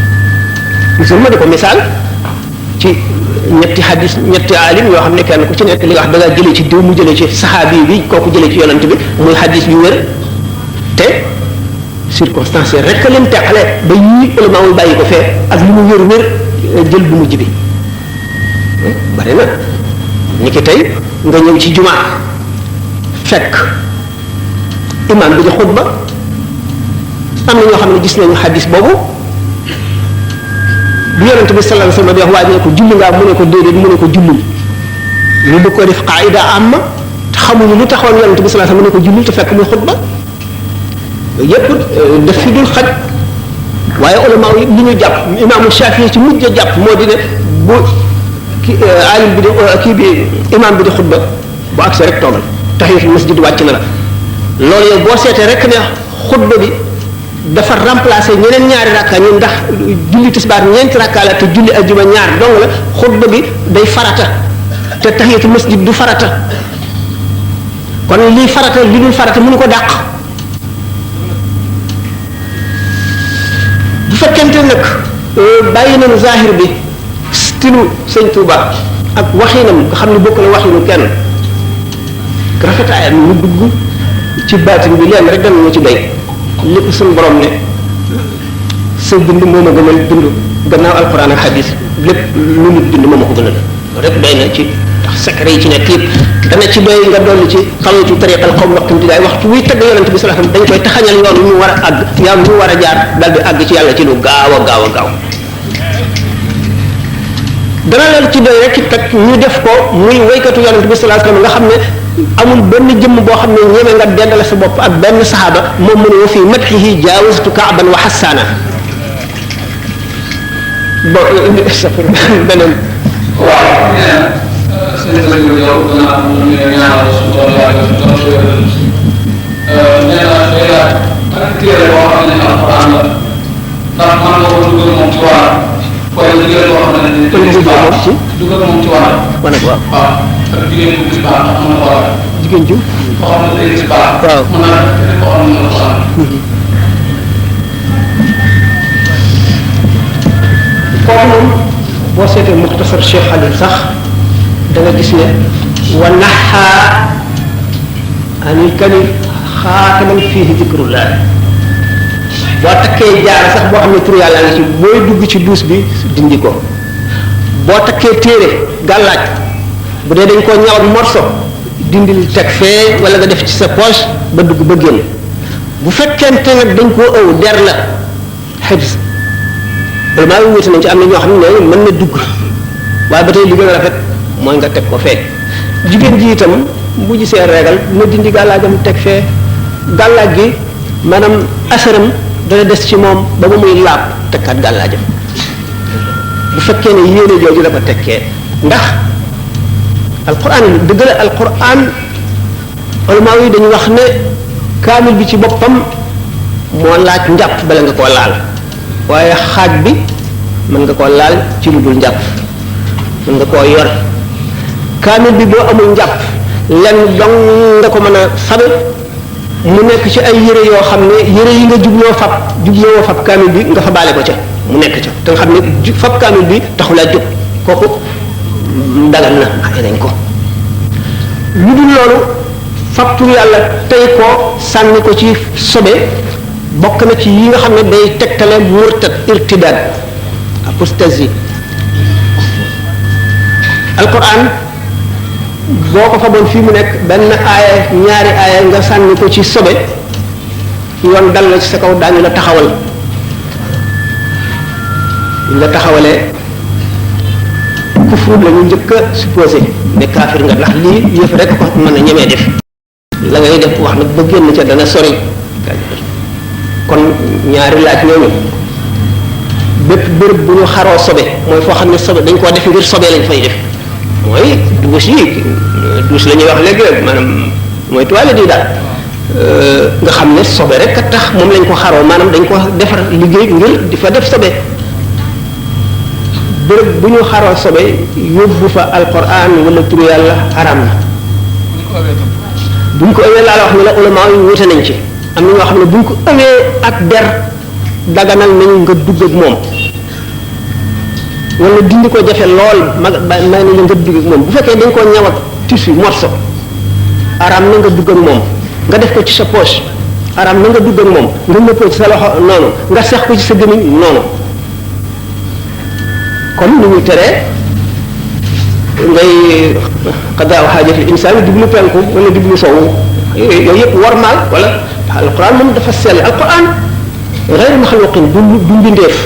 musul ma di ko misaal ci ñetti alim yoo xam ne kenn ku ci nekk li nga wax da ngaa jëlee ci diw mu jëlee ci saxaabi bi kooku jëlee ci yonent bi muy xadis yu wér te circonstance rek leen teqale ba ñii ulama yi bàyyi ko fee ak li mu wér jël bu mujj bi bari na ñi ki tey nga ñëw ci jumaa fekk imaam bi di xutba am na ñoo xam ne gis nañu xadis boobu bi yonent bi sallallahu alayhi wasallam di wax waaye ne ko julli ngaa mu ne ko déedéet mu ne ko julli ñu bëgg ko def qaida amma te xamuñu lu taxoon yonent bi sallallahu alayhi wasallam mu ne ko julli te fekk muy xutba yépp daf fi dul xaj waaye ulama yi li ñu jàpp imaamu Shafii ci mujj a jàpp moo di ne bu alim bi di kii bi imam bi di xutba bu agsee rek toogal tahiyatul masjid wàcc na la loolu yow boo seetee rek ne xutba bi dafa remplacer ñeneen ñaari rakka ñun ndax julli tisbaar ñeenti rakka la te julli ajjuma ñaar dong la xutba bi day farata te tahiyatul masjid du farata kon lii farata li dul farata mënu ko dàq bu fekkente nag bàyyi nañu zahir bi stilu sëñ Touba ak waxinam nga xam ne bokk na waxinu kenn rafetaayam ñu dugg ci baatin bi leen rek danañu ci béy lépp suñu borom ne sa bind moo ma gënal bind gannaaw alquran ak hadis lépp lu nit bind moo ma ko gënal rek doy na ci ndax secret yi ci nekk yëpp dana ci doy nga dolli ci xalu ci tariqal xaw waqtim di daay waxtu wuy tagg yonente bi sallallahu alayhi wasallam dañ koy taxañal yoon ñu war a àgg yoon ñu war a jaar dal di àgg ci yàlla ci lu gaaw a gaaw dana leen ci doy rek teg ñu def ko muy waykatu yonente bi sallallahu alayhi wasallam nga xam ne amul benn jëmm boo xam ne ñeme nga dendale sa bopp ak benn saxaaba moom mu ne wa fii madhihi jaawaztu ka'ban wa hassana beneen waaw sëñ bi yow danaa am ñu ñaanal suñu nee na day laaj ak téere boo xam ne alquran la ndax man nga ko dugal moom ci waar wala jigéen boo xam ne dugal moom ci waar wane ko waaw ak jigéen bu gis baax ndax mën na ko waar jigéen ju boo xam ne day gis baax waaw mën naa def koo xam ne mën na ko waar foofu moom boo seetee muxtasar Cheikh Khalil sax da nga gis ne wa naxaa anil kalif xaataman fiihi zikrullah boo takkee jaar sax boo xam ne tur yàlla ngi ci booy dugg ci duus bi dindi ko boo takkee téere gàllaaj bu dee dañ koo ñaw ak morso dindil teg fee wala nga def ci sa poche ba dugg ba génn bu fekkente nag dañ koo ëw der la xibs vraiment yu wuute nañ ci am na ñoo xam ne mën na dugg waaye ba tey li gën a rafet mooy nga teg ko fee jigéen ji itam bu gisee reegal na dindi gàllaajam teg fee gàllaaj gi maanaam asaram dana des ci moom ba ba muy laab tekkaat gàllaajam bu fekkee ne yéene jooju la ko tekkee ndax alquran dëgg la alquran ulama yi dañu wax ne kaamil bi ci boppam moo laaj njàpp bala nga koo laal waaye xaaj bi mën nga koo laal ci lu dul njàpp mën nga koo yor kaamil bi boo amul njàpp lenn dong nga ko mën a sabe mu nekk ci ay yére yoo xam ne yére yi nga jubloo fab kaamil bi nga fa baale ko ca mu nekk ca te nga xam ne fab kaamil bi taxulaa jóg kooku dagal na xëy nañ ko lu dul loolu fab tur yàlla tey ko sànni ko ci sobe bokk na ci yi nga xam ne day tegtale murtad irtidaad apostasie alquran boo ko faboon fii mu nekk benn aaya ñaari aaya nga sànni ko ci sobe yoon dal na ci sa kaw daañu la taxawal ñu la taxawalee kufru la ñu njëkk a supposé ne kaafir nga ndax lii yëf rek ko mën a ñemee def la ngay def wax nag ba génn ca dana sori kon ñaari laaj ñooñu bépp bërëb bu ñu xaroo sobe mooy foo xam ne sobe dañ koo def ngir sobe lañ fay def mooy douche yi douche la ñuy wax léegi maanaam mooy toilette yi daal nga xam ne sobe rek a tax moom lañ ko xaroo maanaam dañ ko defar liggéey ngir di fa def sobe bërëb bu ñu xaroo sobe yóbbu fa alquran wala turu yàlla haram na bu ñu ko ëwee laa la wax ne la ulama yi wute nañ ci am na ñoo xam ne bu ñu ko ëwee ak der daganal nañ nga dugg ak moom wala dindi ko jafe lool may nañ nga dugg ak moom bu fekkee dañ koo ñaw ak tissu morceau haram na nga dugg ak moom nga def ko ci sa poche haram na nga dugg ak moom nga nëppoo ci sa loxo noonu nga sex ko ci sa gémmiñ noonu kon ni ñuy teree ngay qadaaw xaajatil insaan jublu penku wala jublu sowu yooyu yëpp warmaal wala alquran moom dafa sell alquran gayru maxluqin du mbindeef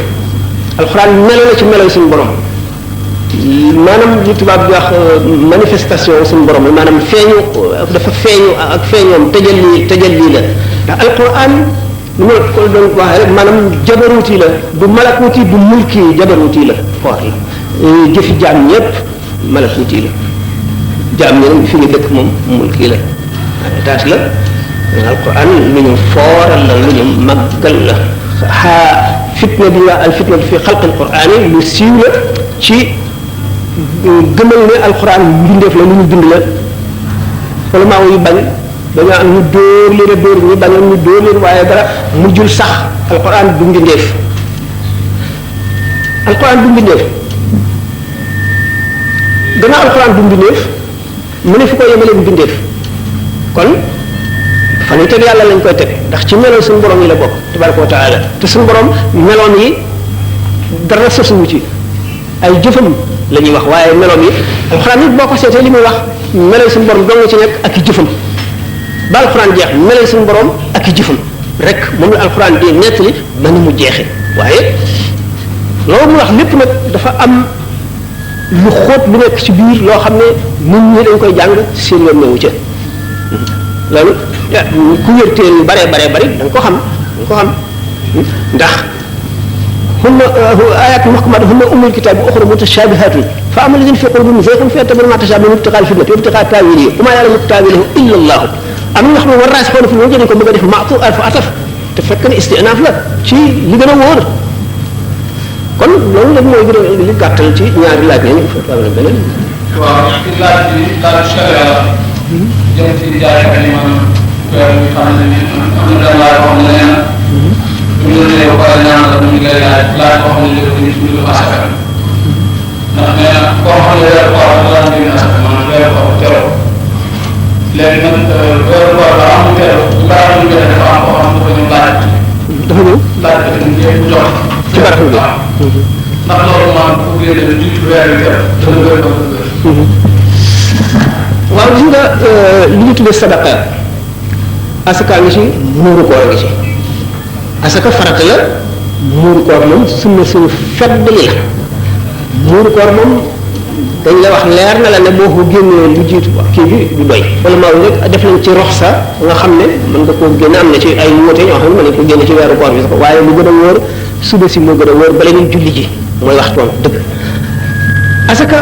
alquran melo la ci melo suñu borom maanaam li tubaab bi wax manifestation suñu borom la maanaam feeñu dafa feeñu ak feeñoom tëjal lii la ndax alquran ni ma ko doon waxee rek maanaam jabaruuti la du malakuuti du mulki jabaruuti la xoor la jëfi jaam ñëpp malakuuti la jaam ñeneen fi ñu dëkk moom mulki la étage la alquran lu ñu fooral la lu ñu màggal la fitna bi waa al fitna fi xalq alquran yi lu siiw la ci gëmal ne alquran mbindeef la lu ñu bind la wala maa yu bañ dañoo am ñu dóor leen a dóor ñu bañoon ñu dóor leen waaye dara mujjul sax alquran du mbindeef alquran du mbindeef gannaaw alquran du mbindeef mu ne fu ko yemalee mbindeef kon fa ñu teg yàlla lañ koy teg ndax ci meloon suñu borom yi la bokk tabaraka wa taala te suñu borom meloon yi dara sosuwu ci ay jëfam la ñuy wax waaye meloon yi alquran it boo ko seetee li muy wax meloon suñu borom dong ci nekk ak i jëfam ba alquran jeex meloon suñu borom ak i jëfam rek moom la alquran di nettali ba ni mu jeexee waaye loolu mu wax lépp nag dafa am lu xóot lu nekk ci biir loo xam ne nit ñi dañ koy jàng seen yoon newu ca loolu ku wér téere yu bare bari da nga ko xam ndax hunna ayatun muhkamatun hunna ummul kitabi wa ukhra mutashabihatun fa amma alladhina fi qulubihim zayghun fayattabi'una ma tashabaha minhu ibtigha'a al-fitnati wa ibtigha'a ta'wilihi wa ma ya'lamu ta'wilahu illa Allah am na ñoo xam ne war raasixuuna fil ilmi dañ ko bëgg a def ma'tuuf alfu ataf te fekk ne istinaaf la ci li gën a wóor kon loolu nag mooy gën a li gàttal ci ñaari laaj yi ñu fa am na beneen. waaw ci laaj bi laaj sharia la. jëm ci jaaykat yi maanaam weer bi xam ne ni am na benn laaj boo xam ne nee na. bu ñu la nee ba pare ñaan la ñu ngi lay laaj boo xam ne léegi ñu asaka léegi nag weeru koor la am teew bu baax ñu gën a dafa am koo xam dafa ñëw laaj dafa ñëw laaj ko ñu jéem jox ci barax bi ndax loolu maanaam pour génne jiitu weer wi teew dana gën a waaw gis nga li ñu tuddee sadaqa asaka ngi ci muuru koor ngi ci asaka farata la muuru koor moom sunna suñu feddali la muuru koor moom dañ la wax leer na la ne boo ko génnee lu jiitu kii bi du doy wala maa ngi rek def nañ ci rox sa nga xam ne mën nga koo génne am na ci ay wóote ñoo xam ne mën nañ ko génne ci weeru koor bi sax waaye lu gën a wóor suba si moo gën a wóor bala ñuy julli ji mooy waxtoon dëgg asaka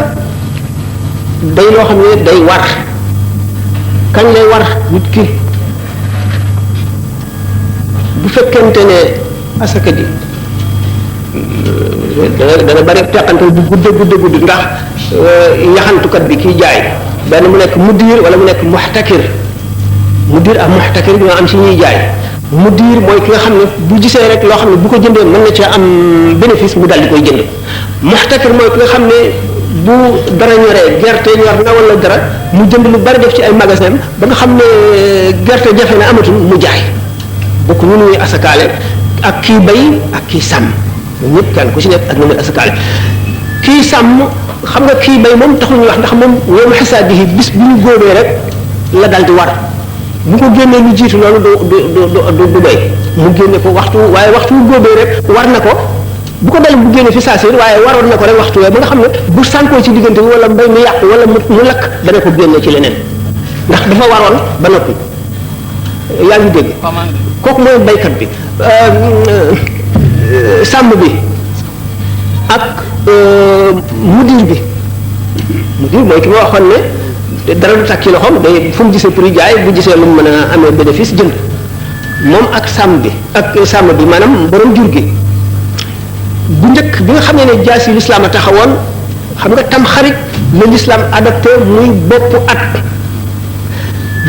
day loo xam ne day war kañ lay war nit ki bu fekkente ne asaka ji dana bari teqante bu gudde ndax yaxantukat bi kiy jaay benn mu nekk mudir wala mu nekk muxtakir mudir ak muxtakir ñoo am si ñuy jaay mudir mooy ki nga xam ne bu gisee rek loo xam ne bu ko jëndee mën na cee am bénéfice mu dal di koy jënd muxtakir mooy ki nga xam ne bu dara ñoree gerte ñor na wala dara mu jënd lu bari def ci ay magasin ba nga xam ne gerte jafe na amatul mu jaay bokk ñu ñuy asakaale ak kii bay ak kii sàmm ñëpp kenn ku ci nekk ak nu muy asakaale kii sàmm xam nga kii bay moom taxul ñu wax ndax moom yow xisaab bi bis bu ñu góobee rek la dal di war bu ko génnee lu jiitu loolu du doy mu génne ko waxtu waaye waxtu bu góobee rek war na ko bu ko dal bu génne fi saa si waaye waroon na ko rek waxtu wee ba nga xam ne bu sànkoo ci diggante bi wala mbay mi yàqu wala mu lakk dana ko génne ci leneen ndax dafa waroon ba noppi yaa ngi dégg kooku mooy baykat bi sàmm bi ak mudir bi mudir mooy ki ma waxoon ne dara du takk ci loxoom day fu mu gisee prix jaay bu gisee lu mu mën a amee bénéfice jënd moom ak sàmm bi maanaam borom jur gi bu njëkk bi nga xam ne jaasi l'islam a taxawoon xam nga tam xarit la l'islam adopté muy boppu at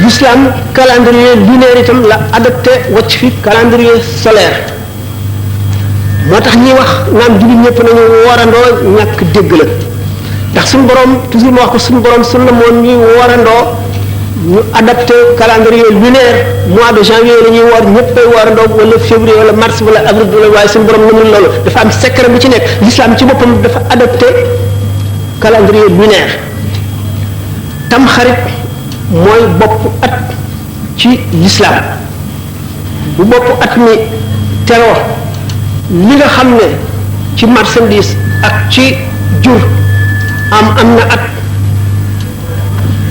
l'islam calendrier lunaire itam la adopté wacc fi calendrier solaire moo tax ñuy wax naan jullit ñëpp nañu woorandoo ñàkk dégg la ndax suñu borom toujours ma wax ko suñu borom suñu la moon ñuy woorandoo ñu adapté calendrier lunaire mois de janvier la ñuy woor ñëpp koy woorandoo wala février wala mars wala avril wala waaye suñu borom namul loolu dafa am secret bu ci nekk l'islam ci boppam dafa adapté calendrier lunaire tam xarit mooy bopp at ci l'islam bu bopp at mi teroo li nga xam ne ci marchandise ak ci jur am na at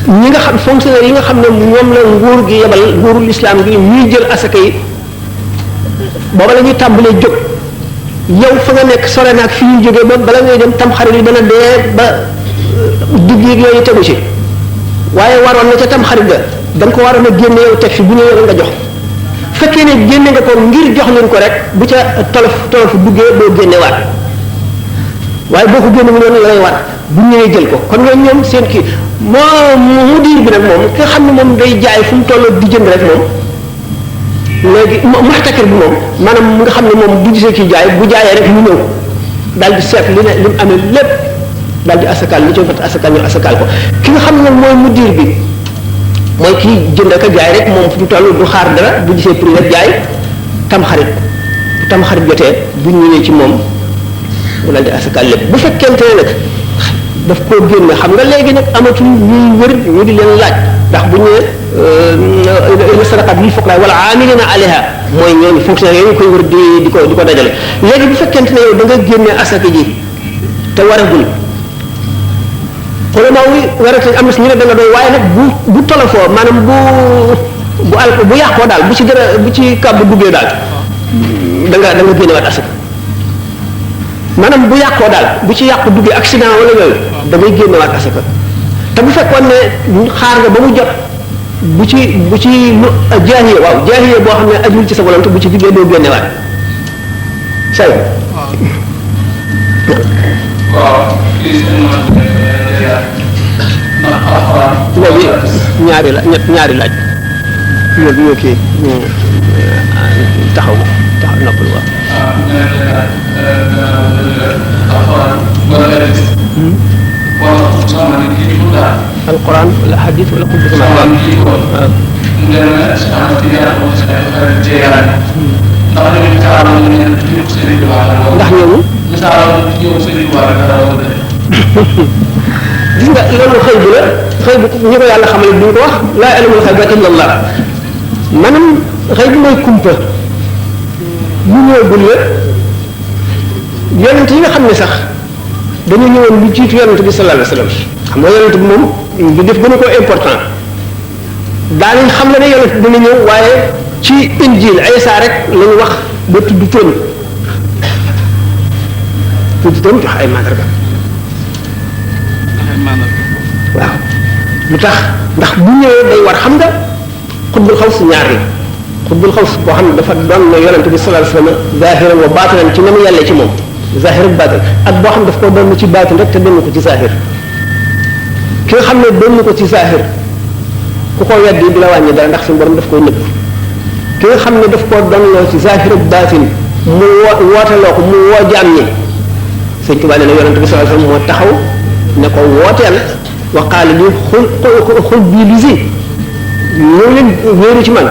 ñi nga xam fonctionnaire yi nga xam ne ñoom la nguur gi yebal nguuru l'islam gi ñuy jël asaka yi booba la ñuy tàmbalee jóg yow fa nga nekk sore naag fi ñuy jógee ba bala ngay dem tam xarit yi dana dee ba digg yi yooyu tegu ci waaye waroon na ca tam xarit ga da nga ko waroon a génne yow teg fi bu ñëwee nga jox fekkee ne génne nga ko ngir jox leen ko rek bu ca tolof duggee doo génnewaat waaye boo ko génne mu noonu la lay war bu ñëwee jël ko kon ñoom seen kii mu diir bi nag moom ki nga xam ne moom day jaay fu mu tolloo di jënd rek moom léegi muxtakir bi moom maanaam nga xam ne moom bu gisee kii jaay bu jaayee rek mu ñëw daal di seet li mu amee lépp daal di asakaal li ci mat asakaal ñu asakaal ko ki nga xam ne mooy mu diir bi mooy kii jënd ak a jaay rek moom fu mu toll du xaar dara bu gisee prix rek jaay tam xarit bu tam xarit jotee bu ñëwee ci moom mu daal di asakaal lépp bu fekkente ne nag daf koo génne xam nga léegi nag amatul ñuy wër ñu di leen laaj ndax bu ñëwee sadaqat lil fuqara wala amilina alayha mooy ñooñu fonctionnaire yooyu ñu koy wër di ko dajale léegi bu fekkente ne yow da nga génne asaka ji te waragul xolama wi warata am na si ñu ne da nga doy waaye nag bu tolofoo maanaam bu yàqoo daal bu ci dara bu ci kàbb duggee daal da nga génnewaat asaka maanaam bu yàqoo daal bu ci yàqu duggee accident wala yooyu da ngay génnewaat asaka te bu fekkoon ne xaar nga ba mu jot bu ci lu jaahiye waaw jaahiye boo xam ne ajul ci sa volonté bu ci duggee doo génnewaat say waaw léegi ñaari laaj ñoo kii ñu taxaw noppalu waaw wala alquran wala hadith wala xutba sama waaw ndax ñooñu gis nga loolu xëy bu la xëy bu ñu ko yàlla xamal duñ ko wax laa ya'lamul ghayba illa Allah maanaam xëy bu mooy kumpa lu ñëwagul la yonent yi nga xam ne sax dañu ñëwoon lu jiitu yonent bi sallallahu alayhi wasallam xam nga yonent bi moom lu def gën a ko important daanañ xam la ne yonent dina ñëw waaye ci injil Isa rek lañu wax ba tudd turam jox ay mandarga waaw lu tax ndax bu ñëwee day war xam nga xutbul xaws ñaar la xutbul xaws boo xam ne dafa doon na yonent bi sallallahu alayhi wasallam zahiran wa batinan ci na mu yàllee ci moom zahir ak batin ak boo xam ne daf koo doon ci batin rek te doon ko ci zahir ki nga xam ne doon ko ci zahir ku ko weddi du la wàññi dara ndax suñu borom daf koy nëbb ki nga xam ne daf koo doon ci zahir ak batin mu wooteloo ko mu woo jaam ñi sëñ Tuubaa nee na yonent bi sallallahu alayhi wasallam moo taxaw ne ko wooteel wa qaala li xul bii lisi ñëw leen wéeru ci man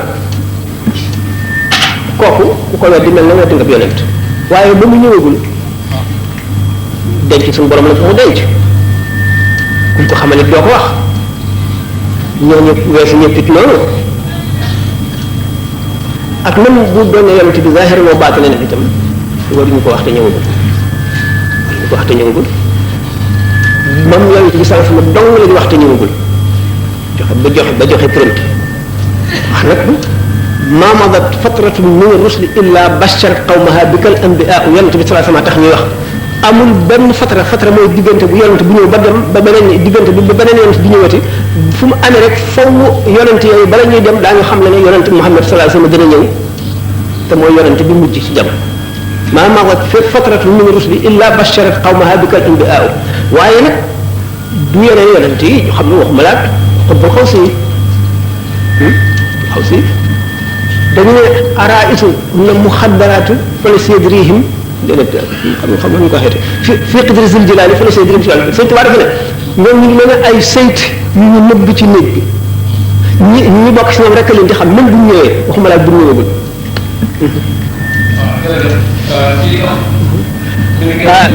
kooku ku ko weddi mel na weddi nga ab yonent waaye ba mu ñëwagul denc suñu borom la ko mu denc kuñ ko xamal it doo ko wax ñooñu weesu ñëpp it noonu ak même bu doon yonent bi zahir moo baatu ne itam waruñu ko wax te ñëwagul waruñu ko wax te ñëwagul moom yonent bi sallallahu alayhi wasallam dong la di wax te ñëwagul ba joxe preuve wax nag ma madat fatratun min ar-rusli illa basharat qawmaha bikal anbiya yonent bi sallallahu alayhi wasallam tax ñuy wax amul benn fatra mooy diggante bu yonent bu ñëw ba dem ba beneen diggante bi ba beneen yonent di ñëwati fu mu amee rek foofu yonent yooyu bala ñuy dem daañu xam ne yonent Muhammad sallallahu alayhi wasallam dina ñëw te mooy yonent bi mujj ci jamono ma madat fatratun min ar-rusli illa basharat qawmaha bikal anbiya waaye nag du yeneen yonent yi ñu xam ne waxuma laat xutbul xawsi xawsi dañu ne araisu na muxaddaraatu fala sédrihim déedéet xam nga ñu ko xeete fi qidri zil jilaani fala sédrihim si wàll sëñ Tuubaa dafa ne ñoom ñu ngi mel ne ay sayt yu ñu nëbb ci néeg bi ñi bokk si ñoom rek leen di xam même bu ñu ñëwee waxuma laat bu ñu ñëwagul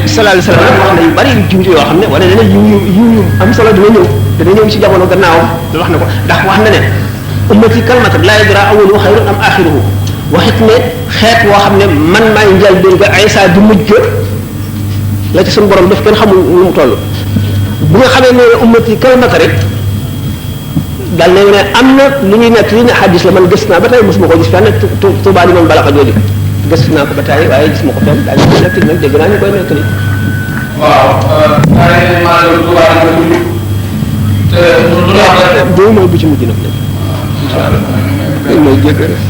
sallallahu alayhi wasallam wax na yu bari yu jumtu yoo xam ne wala dana yu am solo dina ñëw ci jamono gannaawam da wax na ko ndax wax na ne ummati kalmata la yadra awwalu xayrun am axiruhu waxit ne xeet woo xam ne man maay njël dén ga Isa di mujj la ci suñu borom daf kenn xamul lu mu toll bu nga xamee ne ummati kalmata rek dal ne ne am na lu ñuy nekk li ne xadis la man gis naa ba tey mosuma ko gis fenn Tuubaa di moom bala ko jooju gis naa ko ba tey waaye gis ma ko fenn daañu ko nekk nag dégg naa ñu koy nekk ni waaw boobu mooy bu ci mujj nag incha allah kay mooy jégg rek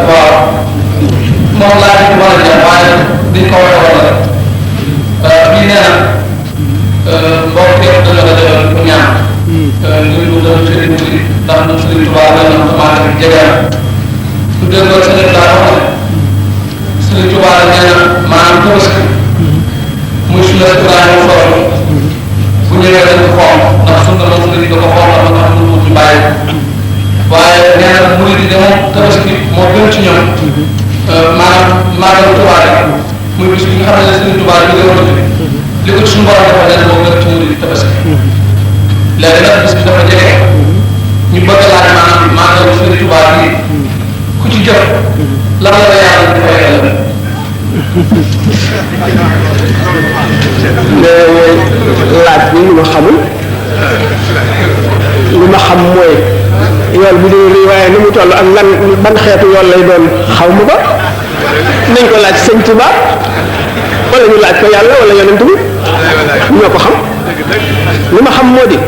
waaw moom laa ci war a jëm waaye diñ ko waxee wala bii nee na mbokk yëpp dañoo la defal pour ñaan ngir lu doon sëriñ bi ndax ñun sëriñ Tuubaa la ñu xamante ni jege na su déggoo sëriñ laa wax ne sëriñ Tuubaa la nee na maanaam Tabaski muy suñu restaurant yu xool bu ñëwee dañ ko xool ndax suñu la sëriñ da ko xool ndax nga xam ne ñu bàyyi waaye nee na murid yi de moom Tabaski moo gën ci ñoom maanaam maanaam Tuubaa rek muy bis bi nga xam ne Sëriñ Tuubaa bi nga woon li ko suñu borom dafa leen moo gën ci murid yi Tabaski léegi nag bis bi dafa jege ñu bëgg a laaj maanaam Sëriñ Tuubaa bi ku ci jot lan la la yàlla di fay yàlla laaj bi lu ma xamul li ma xam mooy yool bu dee rii waaye ni mu toll ak lan ban xeetu yool lay doon xaw ma ko nañ ko laaj sëñ Tuba wala ñu laaj ko yàlla wala yonent bi ñoo ko xam li ma xam moo di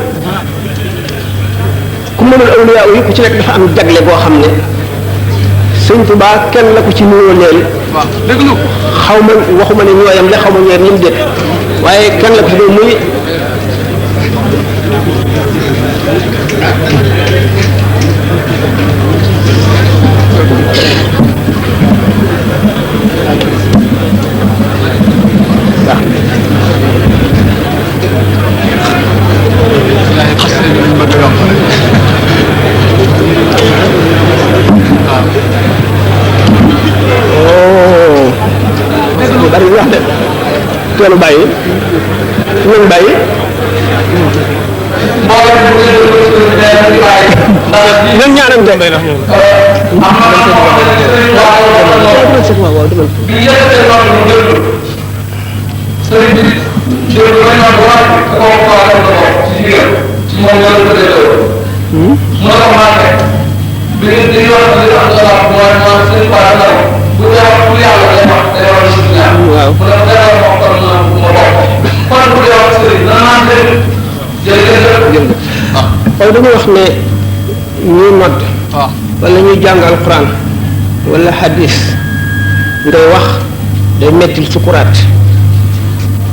ku mënul awliya yi ku ci nekk dafa am jagle boo xam ne sëñ Tuubaa kenn la ko ci nuyoo leen xaw ma waxuma ne ñooyam la xaw ma ñeer ñim déet waaye kenn la ko ci muy bari wax de teelu bàyyi nañ bàyyi nañ ñaanante waaw waaw dañuy wax ne ñuy nodd wala ñuy jàng alquran wala hadis ngay wax day mettil sukuraat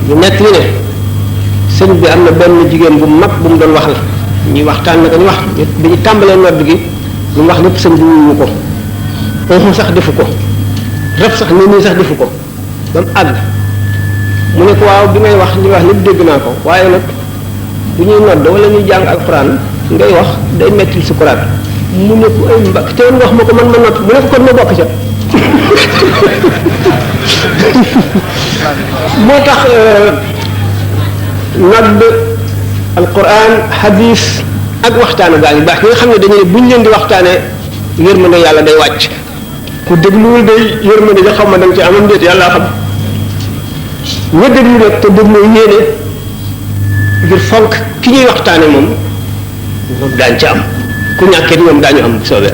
ñu nekk li ne sëñ bi am na benn jigéen bu mag bu mu doon waxal ñuy waxtaan naka ñu wax bi ñu tàmbalee nodd gi lu mu wax lépp sëñ bi wuyu ko xooxu sax defu ko raf sax nii sax defu ko ba mu àgg mu ne ko waaw bi ngay wax li wax lépp dégg naa ko waaye nag bu ñuy nodd wala ñuy jàng alxuraan ngay wax day mettil sukuraat mu ne ko ay mbakk te woon wax ma ko man ma nodd mu ne ko kon ma bokk ca moo tax nodd alxuraan hadis ak waxtaanu gaa ngi baax ñi nga xam ne dañu ne buñ leen di waxtaanee yërmande yàlla day wàcc ku dégluwul day yërmande ja xaw ma da nga ci amam déet yàlla xam nga déglu nag te déglu yéene ngir fonk ki ñuy waxtaane moom daañ ci am ku ñàkkee ñoom daañu am soobee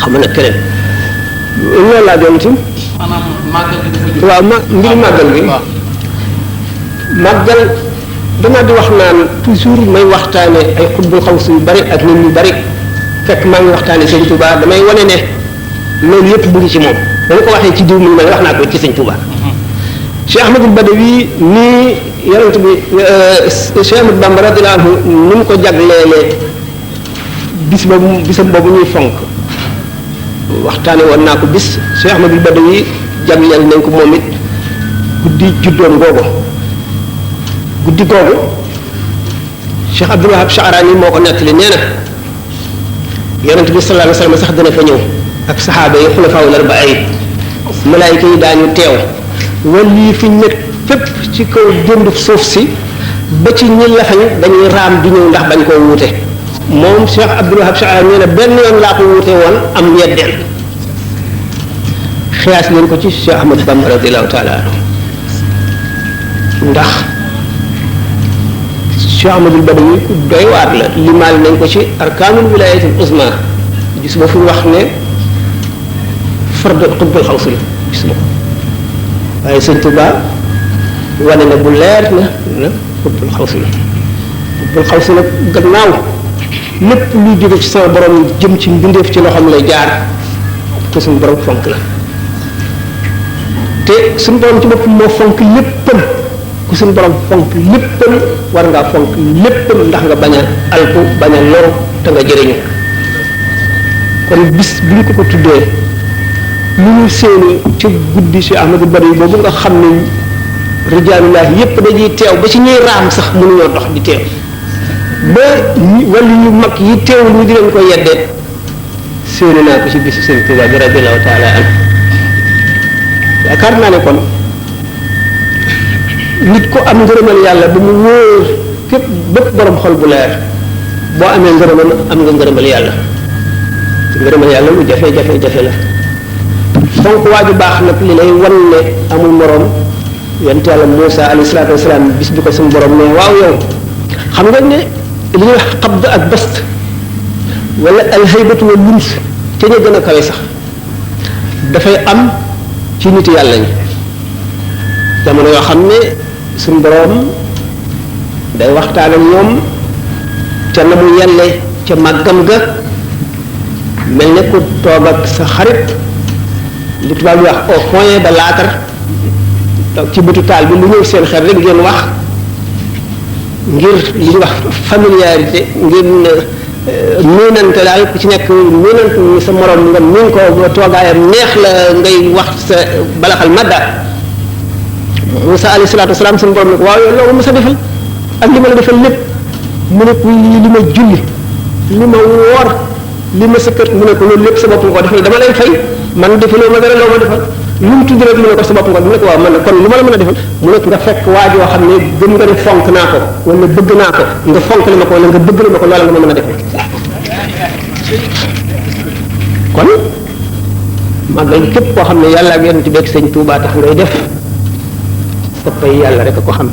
xam na keneen loolu laa doon ci waaw mbiri màggal gi màggal dama di wax naan toujours may waxtaane ay xutbul xaws yu bari ak nit ñu bari fekk maa ngi waxtaane sëñ Touba damay wane ne loolu yëpp bu ngi ci moom dama ko waxee ci diw mi ma wax naa ko ci sëñ Touba Cheikh Ahmadul Badawi nii yonent bi Cheikh Ahmad Bamba radiyallahu anhu ni mu ko jagleelee bisam boobu ñuy fonk waxtaane woon naa ko bis Cheikh Ahmadul Badawi jagleel nañ ko moom it guddi juddoom guddi googu Cheikh Abdul Wahab Sha'rani moo ko nettali nee na yonent bi sallallahu alayhi wa sallam sax dana fa ñëw ak saxaaba yi xulafaa'ul arba'a malaayika yi daañu teew wala yi fi nekk fépp ci kaw jënd suuf si ba ci ñi lafañ dañuy raam di ñëw ndax bañ koo wuute moom Cheikh Abdul Wahab Sha'rani nee na benn yoon laa ko wuute woon am yeddeel xiyaas leen ko ci Cheikh Ahmad Bamba radiyallahu taala anhu ndax Cheikh Ahmadul Badawi ku doy waar la limaal nañ ko ci arkaanul wilaayatul uzma gis ba fu wax ne fard xutbul xaws la gis ma ko waaye sëñ Tuba wane na bu leer na xutbul xaws la xutbul xaws la gannaaw lépp luy jóge ci sama borom jëm ci mbindeef ci loxoom lay jaar ko suñu borom fonk la te suñu borom ci boppam moo fonk léppam ku suñu borom fonk léppam war ngaa fonk léppam ndax nga bañ a alku bañ a loru te nga jëriñu kon bis bi ñu ko tuddee lu ñu seeni ci guddi si Ahmadu Badawi boobu nga xam ne rijaalullahi yépp dañuy teew ba ci ñuy raam sax mënuñoo dox di teew ba wala ñu mag yi teewul ñu di leen ko yeddee seeni naa ko ci bisu Sëriñ Tuubaa bi radiyallahu taala anhu yaakaar naa ne kon nit ko am ngërëmal yàlla ba mu wóor képp bépp borom xol bu leer boo amee ngërëmal am nga ngërëmal yàlla ngërëmal yàlla lu jafe la fonk waaju baax nag li lay wan ne amul moroom yonent yàlla Muusa alayhi salaatu wasalaam bis bi ko suñu borom ne waaw yow xam nga ne li ñuy wax xabd ak bast wala alhaybatu wa lums ca ñu gën a kawe sax dafay am ci nit yàlla ñi jamono yoo xam ne suñu borom day waxtaan ak ñoom ca na mu yelle ca màggam ga mel ne ku toog ak sa xarit li tubaab di wax au coin de l'âtre ci bëtu taal bi lu ñëw seen xel rek ngeen wax ngir li ñuy wax familiarité ngir miinante daal ku ci nekk miinante ni sa morom nga miin ko toogaayam neex la ngay wax sa balaxal madda Musa alayhi salaatu wasalaam suñu borom ne ko waaw yow loo ma sa defal ak li ma la defal lépp mu ne ko li ma julli li ma woor li ma sa kër mu ne ko loolu lépp sa bopp nga ko defal dama lay fay man defaloo ma dara loo ma defal lu mu tudd rek mu ne ko sa bopp nga mu ne ko waaw man kon lu ma la mën a defal mu ne ko nga fekk waa joo xam ne gëm nga ne fonk naa ko wala bëgg naa ko nga fonk li ma ko wala nga bëgg li ma ko loola nga ma mën a defal kon màggal képp koo xam ne yàlla ak yonent bi ak sëñ Tuubaa tax ngay def soppay yàlla rek a ko xam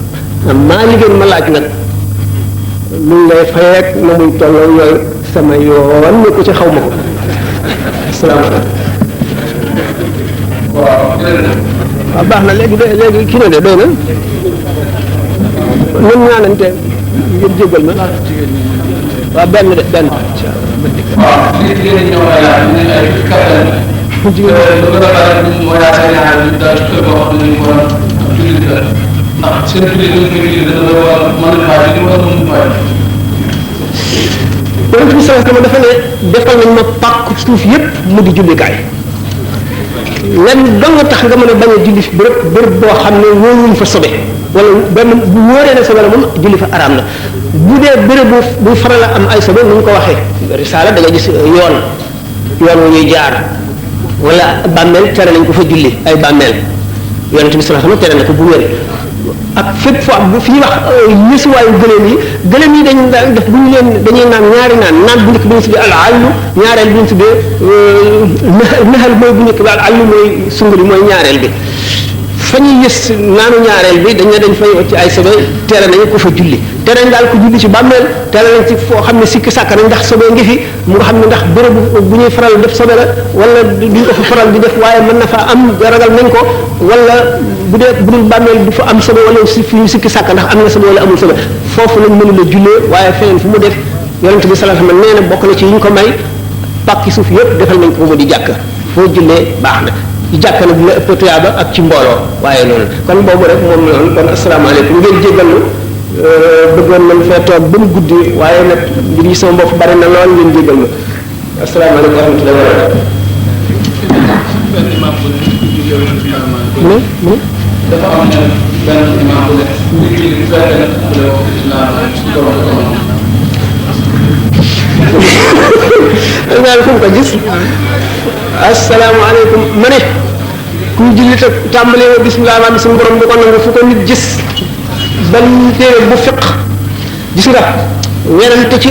maa li ngeen ma laaj nag lu ngay fayeek na muy tolloo yooyu sama yoon ne ko ci xaw ma ko asalaamaaleykum waaw baax na léegi kii na de doy na nun ñaanante ngir jégal ma waaw benn de benn waaw jigéen ñi ñoo koy laaj ñu ne ay kattan. jigéen ñi bëgg a bari ñu voyagé ñaar ñu daal ci kër boo xam ne ñu war a julli la ndax seen julli dañ koy julli dana la war a mën a fay li war a mën a fay. yonent bi sallallahu alayhi wasallam dafa ne defal nañ ma pàkk suuf yépp mu di jullikaay lenn dong tax nga mën a bañ a julli fi bërëb boo xam ne wóoruñ fa sobe wala benn bu wóoree ne sobe la moom julli fa araam na bu dee bërëb bu faral a am ay sobe nu ñu ko waxee risaala da nga gis yoon wu ñuy jaar wala bàmmeel tere nañ ko fa julli ay bàmmeel yonent bi sallallahu alayhi wasallam tere na ko bu wér ak fépp foo am fi ñuy wax ñësuwaayu gëléem yi dañu def bu ñu leen dañuy naan ñaari naan bu njëkk bi ñu tuddee al allu ñaareel bi ñu tuddee naxal mooy bu njëkk bi al allu mooy sunguli mooy ñaareel bi fa ñuy yës naanu ñaareel bi dañ fay ci ay sobe tere nañu ko fa julli tere nañ daal ko julli ci bàmmeel tere nañ ci foo xam ne sikki sàkk nañ ndax sobe ngi fi mu nga xam ne ndax béréb bu ñuy faral def sobe la wala duñ ko fa faral di def waaye mën na fa am ragal nañ ko wala bu dul bàmmeel du fa am sobe wala fi ñu sikki sàkk ndax am na sobe wala amul sobe foofu lañ mënu la jullee waaye feneen fu mu def yonent bi sallallahu alayhi wasallam nee na bokk na ci yi ñu ko may pàkki suuf yëpp defal nañ ko mu di jàkk foo jullee baax na ci jàkk nag dina ëpp tuyaaba ak ci mbooloo waaye noonu kon boobu rek moom noonu kon asalaamaaleykum ngeen jéggal ñu bëggoon nañ fee toog ba mu guddi waaye nag mbir yi sama bopp bari na lool ngeen jéggal ñu asalaamaaleykum wa rahmatullahi wa barakatuh dafa am benn imam bu nekk bu fekkee daal fu mu ko gis asalaamaaleykum ma ne kuy julli te tàmbalee bismillah maa suñu borom du ko nangu fu ko nit gis ban téere bu fiq gis nga werante ci